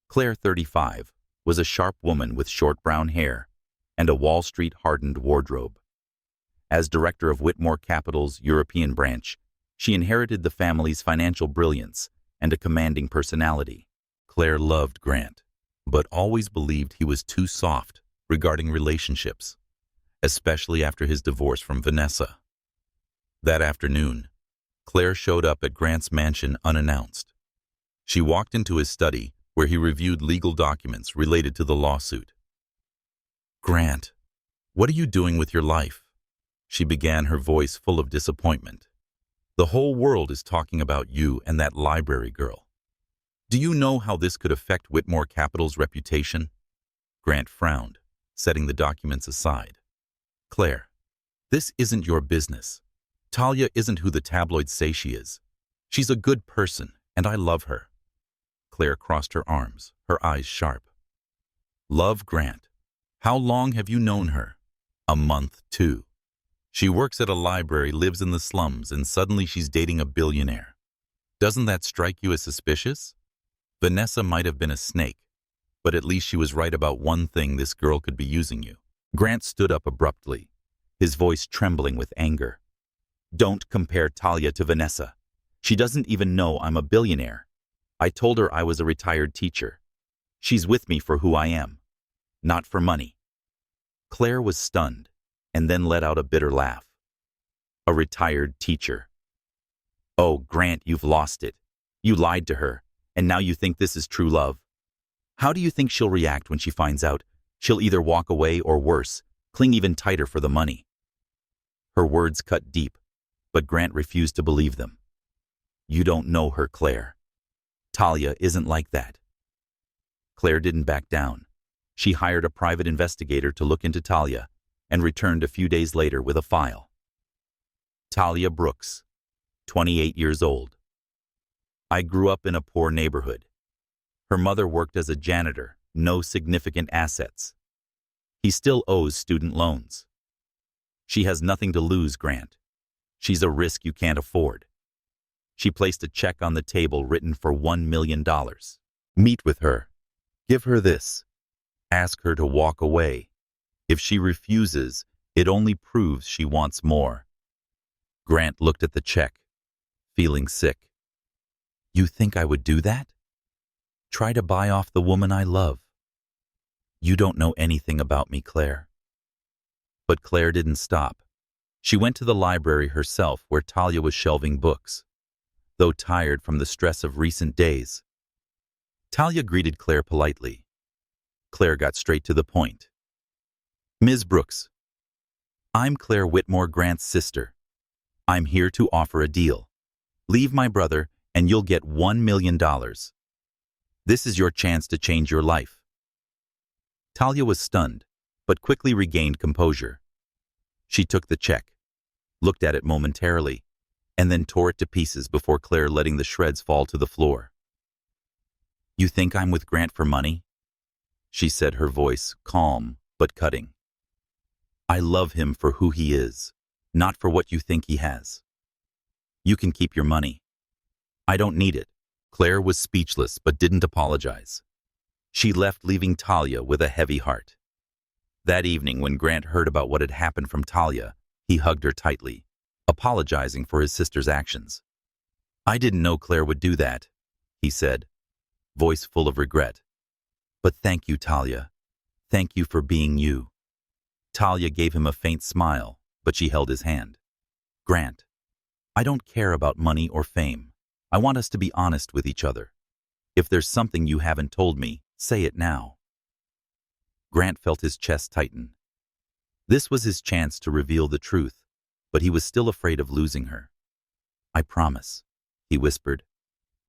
Claire, 35, was a sharp woman with short brown hair and a Wall Street-hardened wardrobe. As director of Whitmore Capital's European branch, she inherited the family's financial brilliance and a commanding personality. Claire loved Grant, but always believed he was too soft regarding relationships, especially after his divorce from Vanessa. That afternoon, Claire showed up at Grant's mansion unannounced. She walked into his study, where he reviewed legal documents related to the lawsuit. "Grant, what are you doing with your life?" she began, her voice full of disappointment. "The whole world is talking about you and that library girl. Do you know how this could affect Whitmore Capital's reputation?" Grant frowned, setting the documents aside. "Claire, this isn't your business. Talia isn't who the tabloids say she is. She's a good person, and I love her." Claire crossed her arms, her eyes sharp. "Love Grant? How long have you known her?" "A month, too. She works at a library, lives in the slums, and suddenly she's dating a billionaire. Doesn't that strike you as suspicious? Vanessa might have been a snake, but at least she was right about one thing: this girl could be using you." Grant stood up abruptly, his voice trembling with anger. "Don't compare Talia to Vanessa. She doesn't even know I'm a billionaire. I told her I was a retired teacher. She's with me for who I am, not for money." Claire was stunned, and then let out a bitter laugh. "A retired teacher? Oh, Grant, you've lost it. You lied to her, and now you think this is true love. How do you think she'll react when she finds out? She'll either walk away or, worse, cling even tighter for the money." Her words cut deep, but Grant refused to believe them. "You don't know her, Claire. Talia isn't like that." Claire didn't back down. She hired a private investigator to look into Talia and returned a few days later with a file. Talia Brooks, 28 years old. I grew up in a poor neighborhood. Her mother worked as a janitor, no significant assets. He still owes student loans. She has nothing to lose, Grant. She's a risk you can't afford. She placed a check on the table written for $1 million. Meet with her. Give her this. Ask her to walk away. If she refuses, it only proves she wants more." Grant looked at the check, feeling sick. "You think I would do that? Try to buy off the woman I love? You don't know anything about me, Claire." But Claire didn't stop. She went to the library herself, where Talia was shelving books, though tired from the stress of recent days. Talia greeted Claire politely. Claire got straight to the point. "Ms. Brooks, I'm Claire Whitmore, Grant's sister. I'm here to offer a deal. Leave my brother and you'll get $1 million. This is your chance to change your life." Talia was stunned, but quickly regained composure. She took the check, looked at it momentarily, and then tore it to pieces before Claire letting the shreds fall to the floor. "You think I'm with Grant for money?" she said, her voice calm but cutting. "I love him for who he is, not for what you think he has. You can keep your money. I don't need it." Claire was speechless but didn't apologize. She left, leaving Talia with a heavy heart. That evening, when Grant heard about what had happened from Talia, he hugged her tightly, apologizing for his sister's actions. "I didn't know Claire would do that," he said, voice full of regret. But thank you, Talia. Thank you for being you. Talia gave him a faint smile, but she held his hand. Grant, I don't care about money or fame. I want us to be honest with each other. If there's something you haven't told me, say it now. Grant felt his chest tighten. This was his chance to reveal the truth, but he was still afraid of losing her. I promise, he whispered.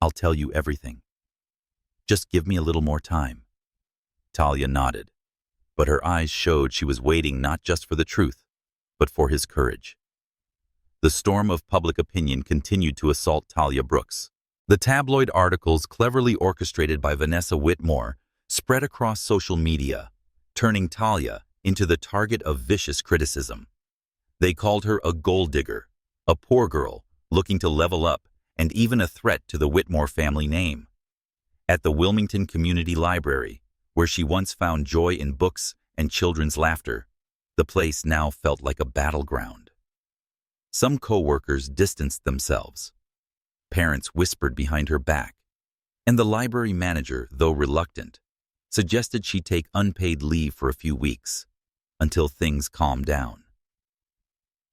I'll tell you everything. Just give me a little more time. Talia nodded, but her eyes showed she was waiting not just for the truth, but for his courage. The storm of public opinion continued to assault Talia Brooks. The tabloid articles cleverly orchestrated by Vanessa Whitmore spread across social media, turning Talia into the target of vicious criticism. They called her a gold digger, a poor girl looking to level up, and even a threat to the Whitmore family name. At the Wilmington Community Library, where she once found joy in books and children's laughter, the place now felt like a battleground. Some co-workers distanced themselves. Parents whispered behind her back, and the library manager, though reluctant, suggested she take unpaid leave for a few weeks, until things calmed down.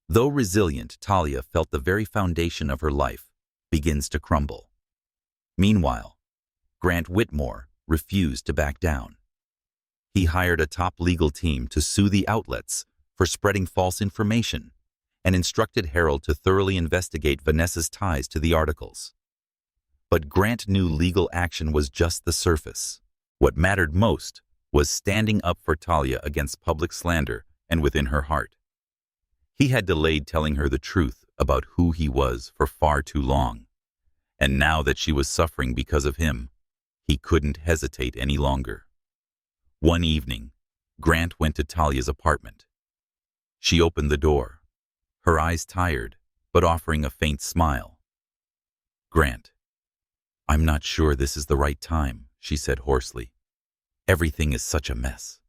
Though resilient, Talia felt the very foundation of her life begins to crumble. Meanwhile, Grant Whitmore refused to back down. He hired a top legal team to sue the outlets for spreading false information and instructed Harold to thoroughly investigate Vanessa's ties to the articles. But Grant knew legal action was just the surface. What mattered most was standing up for Talia against public slander and within her heart. He had delayed telling her the truth about who he was for far too long, and now that she was suffering because of him, he couldn't hesitate any longer. One evening, Grant went to Talia's apartment. She opened the door, her eyes tired, but offering a faint smile. Grant, I'm not sure this is the right time, she said hoarsely. Everything is such a mess.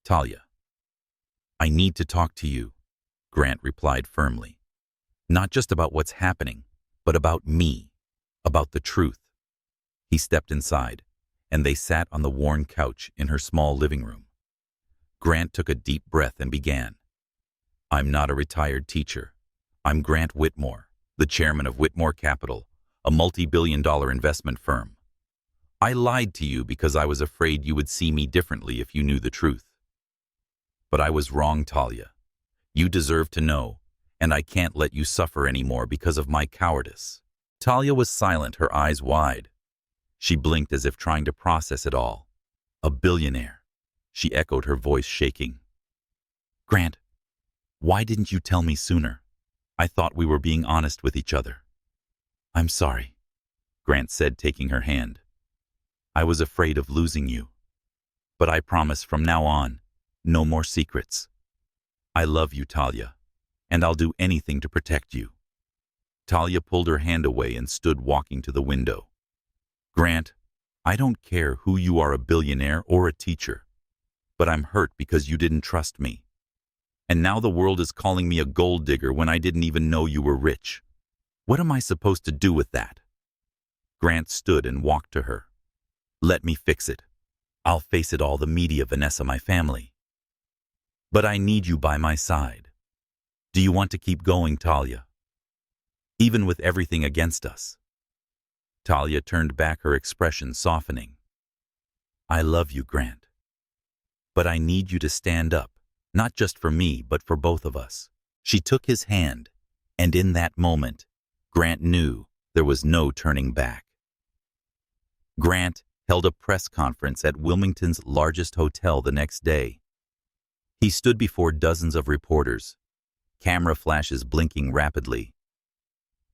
Talia, I need to talk to you, Grant replied firmly. Not just about what's happening, but about me, about the truth. He stepped inside, and they sat on the worn couch in her small living room. Grant took a deep breath and began. I'm not a retired teacher. I'm Grant Whitmore, the chairman of Whitmore Capital, a multi-billion-dollar investment firm. I lied to you because I was afraid you would see me differently if you knew the truth. But I was wrong, Talia. You deserve to know, and I can't let you suffer anymore because of my cowardice. Talia was silent, her eyes wide. She blinked as if trying to process it all. A billionaire, she echoed, her voice shaking. Grant, why didn't you tell me sooner? I thought we were being honest with each other. I'm sorry, Grant said, taking her hand. I was afraid of losing you. But I promise from now on, no more secrets. I love you, Talia, and I'll do anything to protect you. Talia pulled her hand away and stood walking to the window. Grant, I don't care who you are, a billionaire or a teacher, but I'm hurt because you didn't trust me. And now the world is calling me a gold digger when I didn't even know you were rich. What am I supposed to do with that? Grant stood and walked to her. Let me fix it. I'll face it all, the media, Vanessa, my family. But I need you by my side. Do you want to keep going, Talia? Even with everything against us? Talia turned back, her expression softening. I love you, Grant. But I need you to stand up, not just for me, but for both of us. She took his hand, and in that moment, Grant knew there was no turning back. Grant held a press conference at Wilmington's largest hotel the next day. He stood before dozens of reporters, camera flashes blinking rapidly.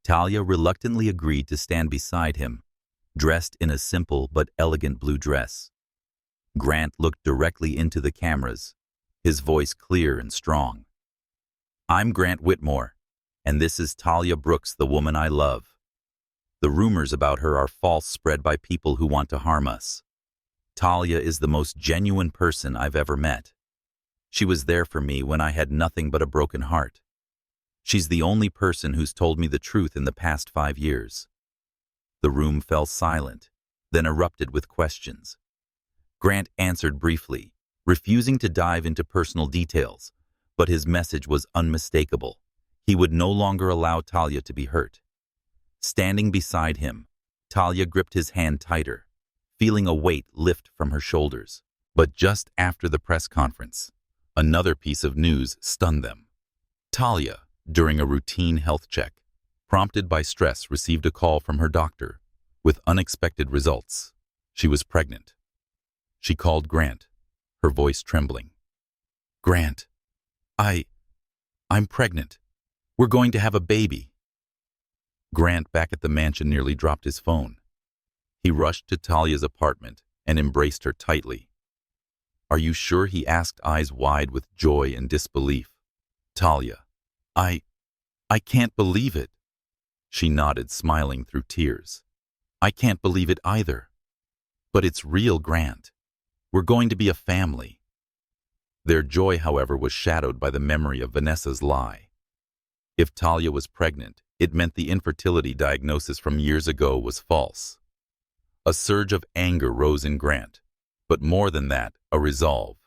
Talia reluctantly agreed to stand beside him, dressed in a simple but elegant blue dress. Grant looked directly into the cameras, his voice clear and strong. I'm Grant Whitmore, and this is Talia Brooks, the woman I love. The rumors about her are false, spread by people who want to harm us. Talia is the most genuine person I've ever met. She was there for me when I had nothing but a broken heart. She's the only person who's told me the truth in the past 5 years. The room fell silent, then erupted with questions. Grant answered briefly, refusing to dive into personal details, but his message was unmistakable. He would no longer allow Talia to be hurt. Standing beside him, Talia gripped his hand tighter, feeling a weight lift from her shoulders. But just after the press conference, another piece of news stunned them. Talia, during a routine health check, prompted by stress, received a call from her doctor with unexpected results. She was pregnant. She called Grant, her voice trembling. "Grant, I'm pregnant. We're going to have a baby." Grant, back at the mansion, nearly dropped his phone. He rushed to Talia's apartment and embraced her tightly. "Are you sure?" he asked, eyes wide with joy and disbelief. "Talia, I can't believe it." She nodded, smiling through tears. "I can't believe it either. But it's real, Grant. We're going to be a family." Their joy, however, was shadowed by the memory of Vanessa's lie. If Talia was pregnant, it meant the infertility diagnosis from years ago was false. A surge of anger rose in Grant, but more than that, a resolve.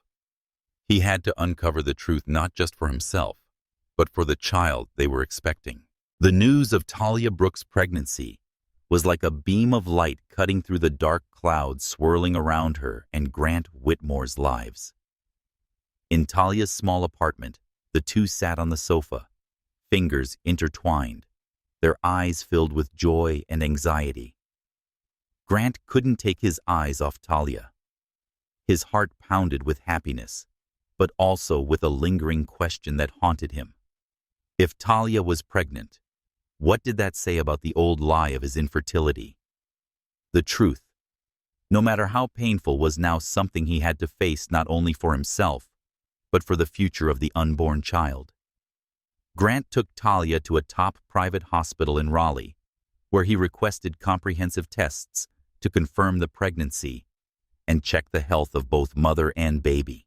He had to uncover the truth not just for himself, but for the child they were expecting. The news of Talia Brooks' pregnancy was like a beam of light cutting through the dark clouds swirling around her and Grant Whitmore's lives. In Talia's small apartment, the two sat on the sofa, fingers intertwined, their eyes filled with joy and anxiety. Grant couldn't take his eyes off Talia. His heart pounded with happiness, but also with a lingering question that haunted him. If Talia was pregnant, what did that say about the old lie of his infertility? The truth, no matter how painful, was now something he had to face not only for himself, but for the future of the unborn child. Grant took Talia to a top private hospital in Raleigh, where he requested comprehensive tests to confirm the pregnancy and check the health of both mother and baby.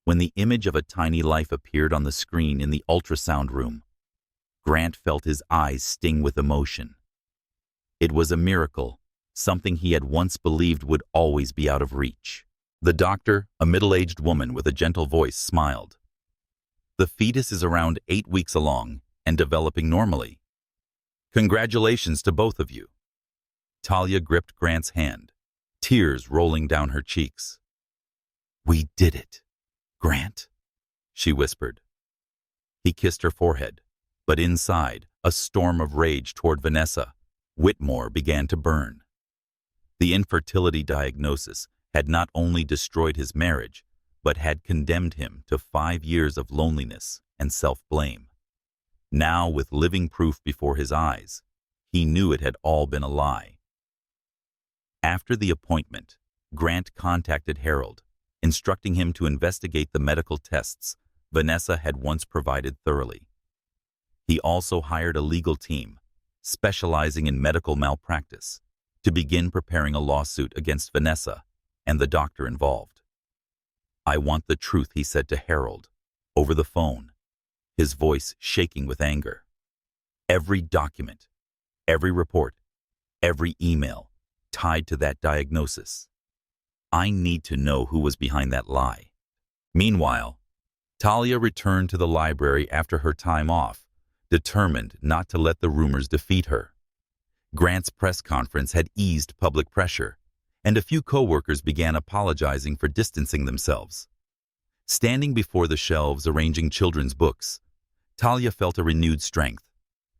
When the image of a tiny life appeared on the screen in the ultrasound room, Grant felt his eyes sting with emotion. It was a miracle, something he had once believed would always be out of reach. The doctor, a middle-aged woman with a gentle voice, smiled. "The fetus is around 8 weeks along and developing normally. Congratulations to both of you." Talia gripped Grant's hand, tears rolling down her cheeks. "We did it, Grant," she whispered. He kissed her forehead, but inside, a storm of rage toward Vanessa, Whitmore began to burn. The infertility diagnosis had not only destroyed his marriage, but had condemned him to 5 years of loneliness and self-blame. Now, with living proof before his eyes, he knew it had all been a lie. After the appointment, Grant contacted Harold, instructing him to investigate the medical tests Vanessa had once provided thoroughly. He also hired a legal team, specializing in medical malpractice, to begin preparing a lawsuit against Vanessa and the doctor involved. "I want the truth," he said to Harold, over the phone, his voice shaking with anger. "Every document, every report, every email tied to that diagnosis. I need to know who was behind that lie." Meanwhile, Talia returned to the library after her time off, determined not to let the rumors defeat her. Grant's press conference had eased public pressure, and a few co-workers began apologizing for distancing themselves. Standing before the shelves arranging children's books, Talia felt a renewed strength.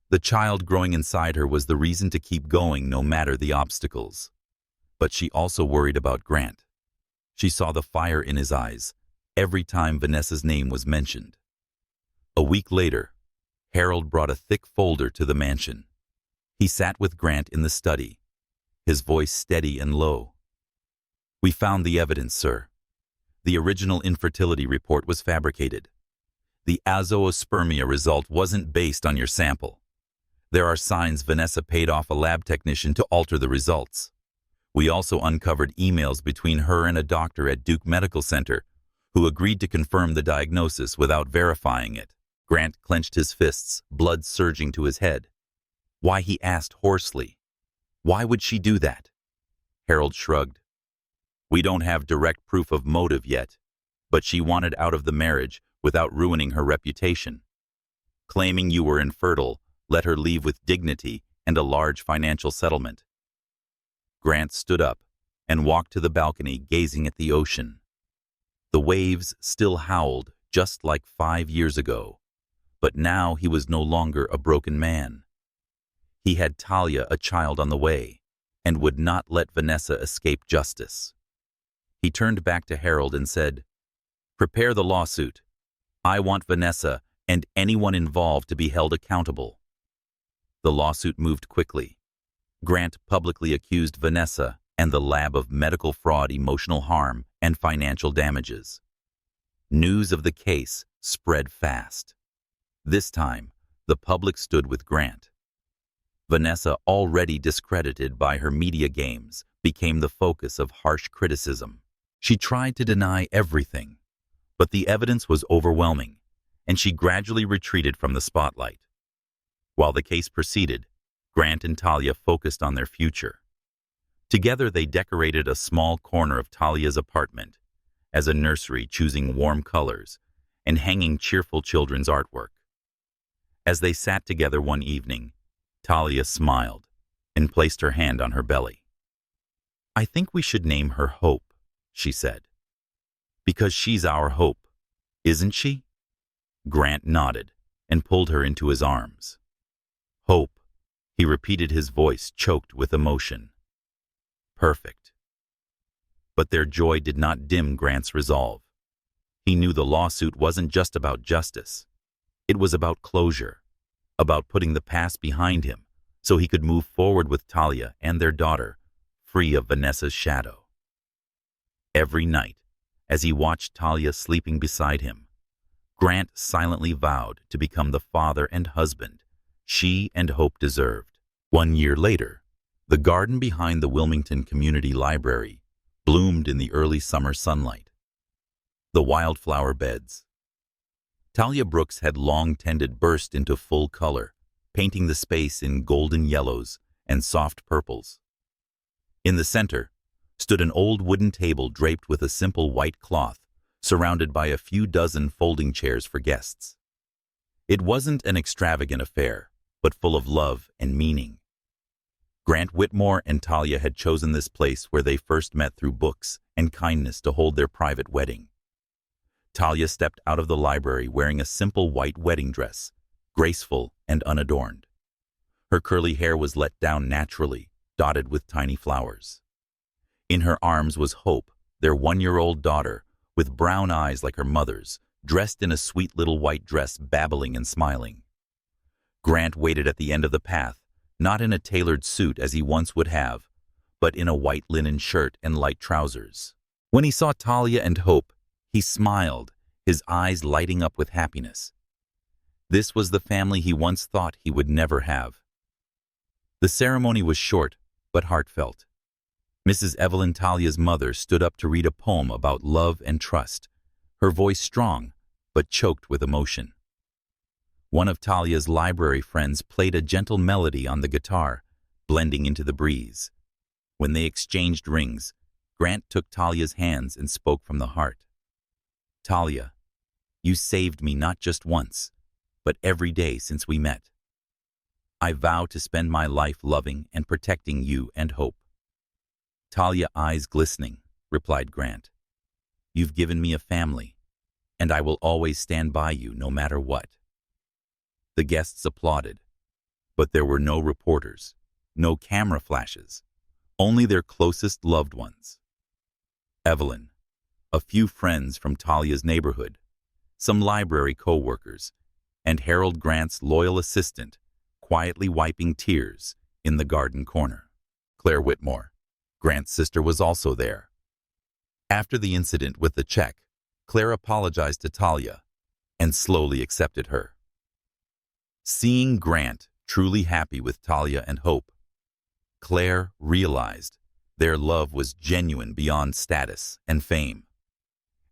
The child growing inside her was the reason to keep going no matter the obstacles. But she also worried about Grant. She saw the fire in his eyes every time Vanessa's name was mentioned. A week later, Harold brought a thick folder to the mansion. He sat with Grant in the study, his voice steady and low. "We found the evidence, sir. The original infertility report was fabricated. The azoospermia result wasn't based on your sample. There are signs Vanessa paid off a lab technician to alter the results. We also uncovered emails between her and a doctor at Duke Medical Center who agreed to confirm the diagnosis without verifying it." Grant clenched his fists, blood surging to his head. "Why?" he asked hoarsely. "Why would she do that?" Harold shrugged. We don't have direct proof of motive yet, but she wanted out of the marriage without ruining her reputation. Claiming you were infertile let her leave with dignity and a large financial settlement." Grant stood up and walked to the balcony, gazing at the ocean. The waves still howled just like 5 years ago, but now he was no longer a broken man. He had Talia, a child, on the way, and would not let Vanessa escape justice. He turned back to Harold and said, "Prepare the lawsuit. I want Vanessa and anyone involved to be held accountable." The lawsuit moved quickly. Grant publicly accused Vanessa and the lab of medical fraud, emotional harm, and financial damages. News of the case spread fast. This time, the public stood with Grant. Vanessa, already discredited by her media games, became the focus of harsh criticism. She tried to deny everything, but the evidence was overwhelming, and she gradually retreated from the spotlight. While the case proceeded, Grant and Talia focused on their future. Together they decorated a small corner of Talia's apartment as a nursery, choosing warm colors and hanging cheerful children's artwork. As they sat together one evening, Talia smiled and placed her hand on her belly. "I think we should name her Hope," she said. "Because she's our hope, isn't she?" Grant nodded and pulled her into his arms. "Hope," he repeated, his voice choked with emotion. "Perfect." But their joy did not dim Grant's resolve. He knew the lawsuit wasn't just about justice. It was about closure, about putting the past behind him so he could move forward with Talia and their daughter, free of Vanessa's shadow. Every night, as he watched Talia sleeping beside him, Grant silently vowed to become the father and husband she and Hope deserved. 1 year later, the garden behind the Wilmington Community Library bloomed in the early summer sunlight. The wildflower beds Talia Brooks had long tended burst into full color, painting the space in golden yellows and soft purples. In the center stood an old wooden table draped with a simple white cloth, surrounded by a few dozen folding chairs for guests. It wasn't an extravagant affair, but full of love and meaning. Grant Whitmore and Talia had chosen this place where they first met through books and kindness to hold their private wedding. Talia stepped out of the library wearing a simple white wedding dress, graceful and unadorned. Her curly hair was let down naturally, dotted with tiny flowers. In her arms was Hope, their 1-year-old daughter, with brown eyes like her mother's, dressed in a sweet little white dress, babbling and smiling. Grant waited at the end of the path, not in a tailored suit as he once would have, but in a white linen shirt and light trousers. When he saw Talia and Hope, he smiled, his eyes lighting up with happiness. This was the family he once thought he would never have. The ceremony was short, but heartfelt. Mrs. Evelyn, Talia's mother, stood up to read a poem about love and trust, her voice strong, but choked with emotion. One of Talia's library friends played a gentle melody on the guitar, blending into the breeze. When they exchanged rings, Grant took Talia's hands and spoke from the heart. "Talia, you saved me not just once, but every day since we met. I vow to spend my life loving and protecting you and Hope." "Talia," eyes glistening, replied Grant, "you've given me a family, and I will always stand by you no matter what." The guests applauded, but there were no reporters, no camera flashes, only their closest loved ones. Evelyn, a few friends from Talia's neighborhood, some library co-workers, and Harold, Grant's loyal assistant, quietly wiping tears in the garden corner. Claire Whitmore, Grant's sister, was also there. After the incident with the check, Claire apologized to Talia and slowly accepted her. Seeing Grant truly happy with Talia and Hope, Claire realized their love was genuine beyond status and fame.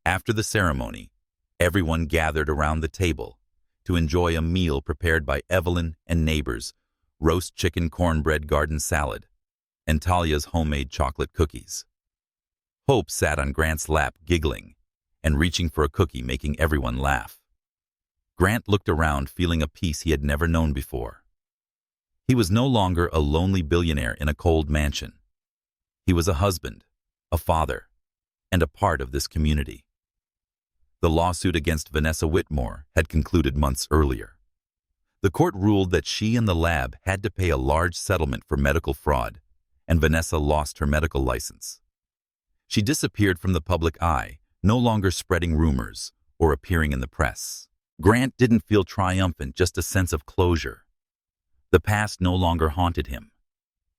After the ceremony, everyone gathered around the table to enjoy a meal prepared by Evelyn and neighbors: roast chicken, cornbread, garden salad, and Talia's homemade chocolate cookies. Hope sat on Grant's lap giggling and reaching for a cookie, making everyone laugh. Grant looked around, feeling a peace he had never known before. He was no longer a lonely billionaire in a cold mansion. He was a husband, a father, and a part of this community. The lawsuit against Vanessa Whitmore had concluded months earlier. The court ruled that she and the lab had to pay a large settlement for medical fraud, and Vanessa lost her medical license. She disappeared from the public eye, no longer spreading rumors or appearing in the press. Grant didn't feel triumphant, just a sense of closure. The past no longer haunted him.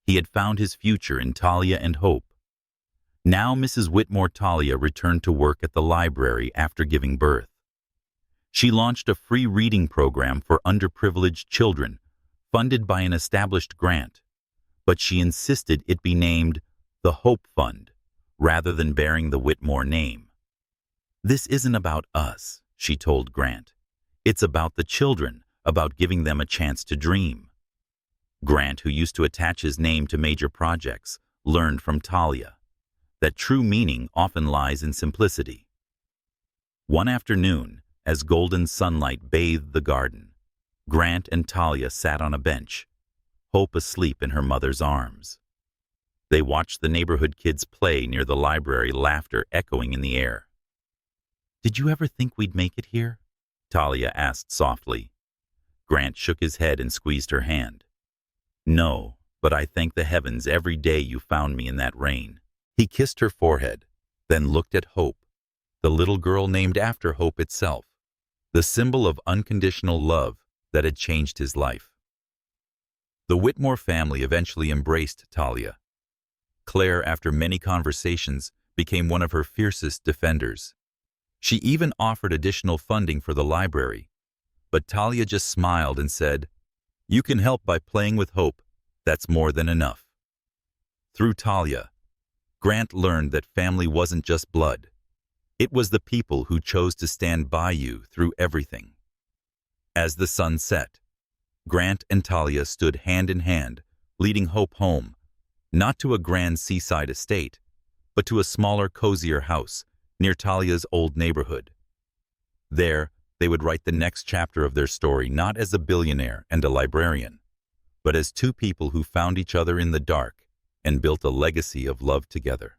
He had found his future in Talia and Hope. Now Mrs. Whitmore Talia returned to work at the library after giving birth. She launched a free reading program for underprivileged children, funded by an established grant, but she insisted it be named the Hope Fund, rather than bearing the Whitmore name. "This isn't about us," she told Grant. "It's about the children, about giving them a chance to dream." Grant, who used to attach his name to major projects, learned from Talia that true meaning often lies in simplicity. One afternoon, as golden sunlight bathed the garden, Grant and Talia sat on a bench, Hope asleep in her mother's arms. They watched the neighborhood kids play near the library, laughter echoing in the air. "Did you ever think we'd make it here?" Talia asked softly. Grant shook his head and squeezed her hand. "No, but I thank the heavens every day you found me in that rain." He kissed her forehead, then looked at Hope, the little girl named after Hope itself, the symbol of unconditional love that had changed his life. The Whitmore family eventually embraced Talia. Claire, after many conversations, became one of her fiercest defenders. She even offered additional funding for the library, but Talia just smiled and said, "You can help by playing with Hope. That's more than enough." Through Talia, Grant learned that family wasn't just blood. It was the people who chose to stand by you through everything. As the sun set, Grant and Talia stood hand in hand, leading Hope home, not to a grand seaside estate, but to a smaller, cozier house near Talia's old neighborhood. There, they would write the next chapter of their story, not as a billionaire and a librarian, but as two people who found each other in the dark and built a legacy of love together.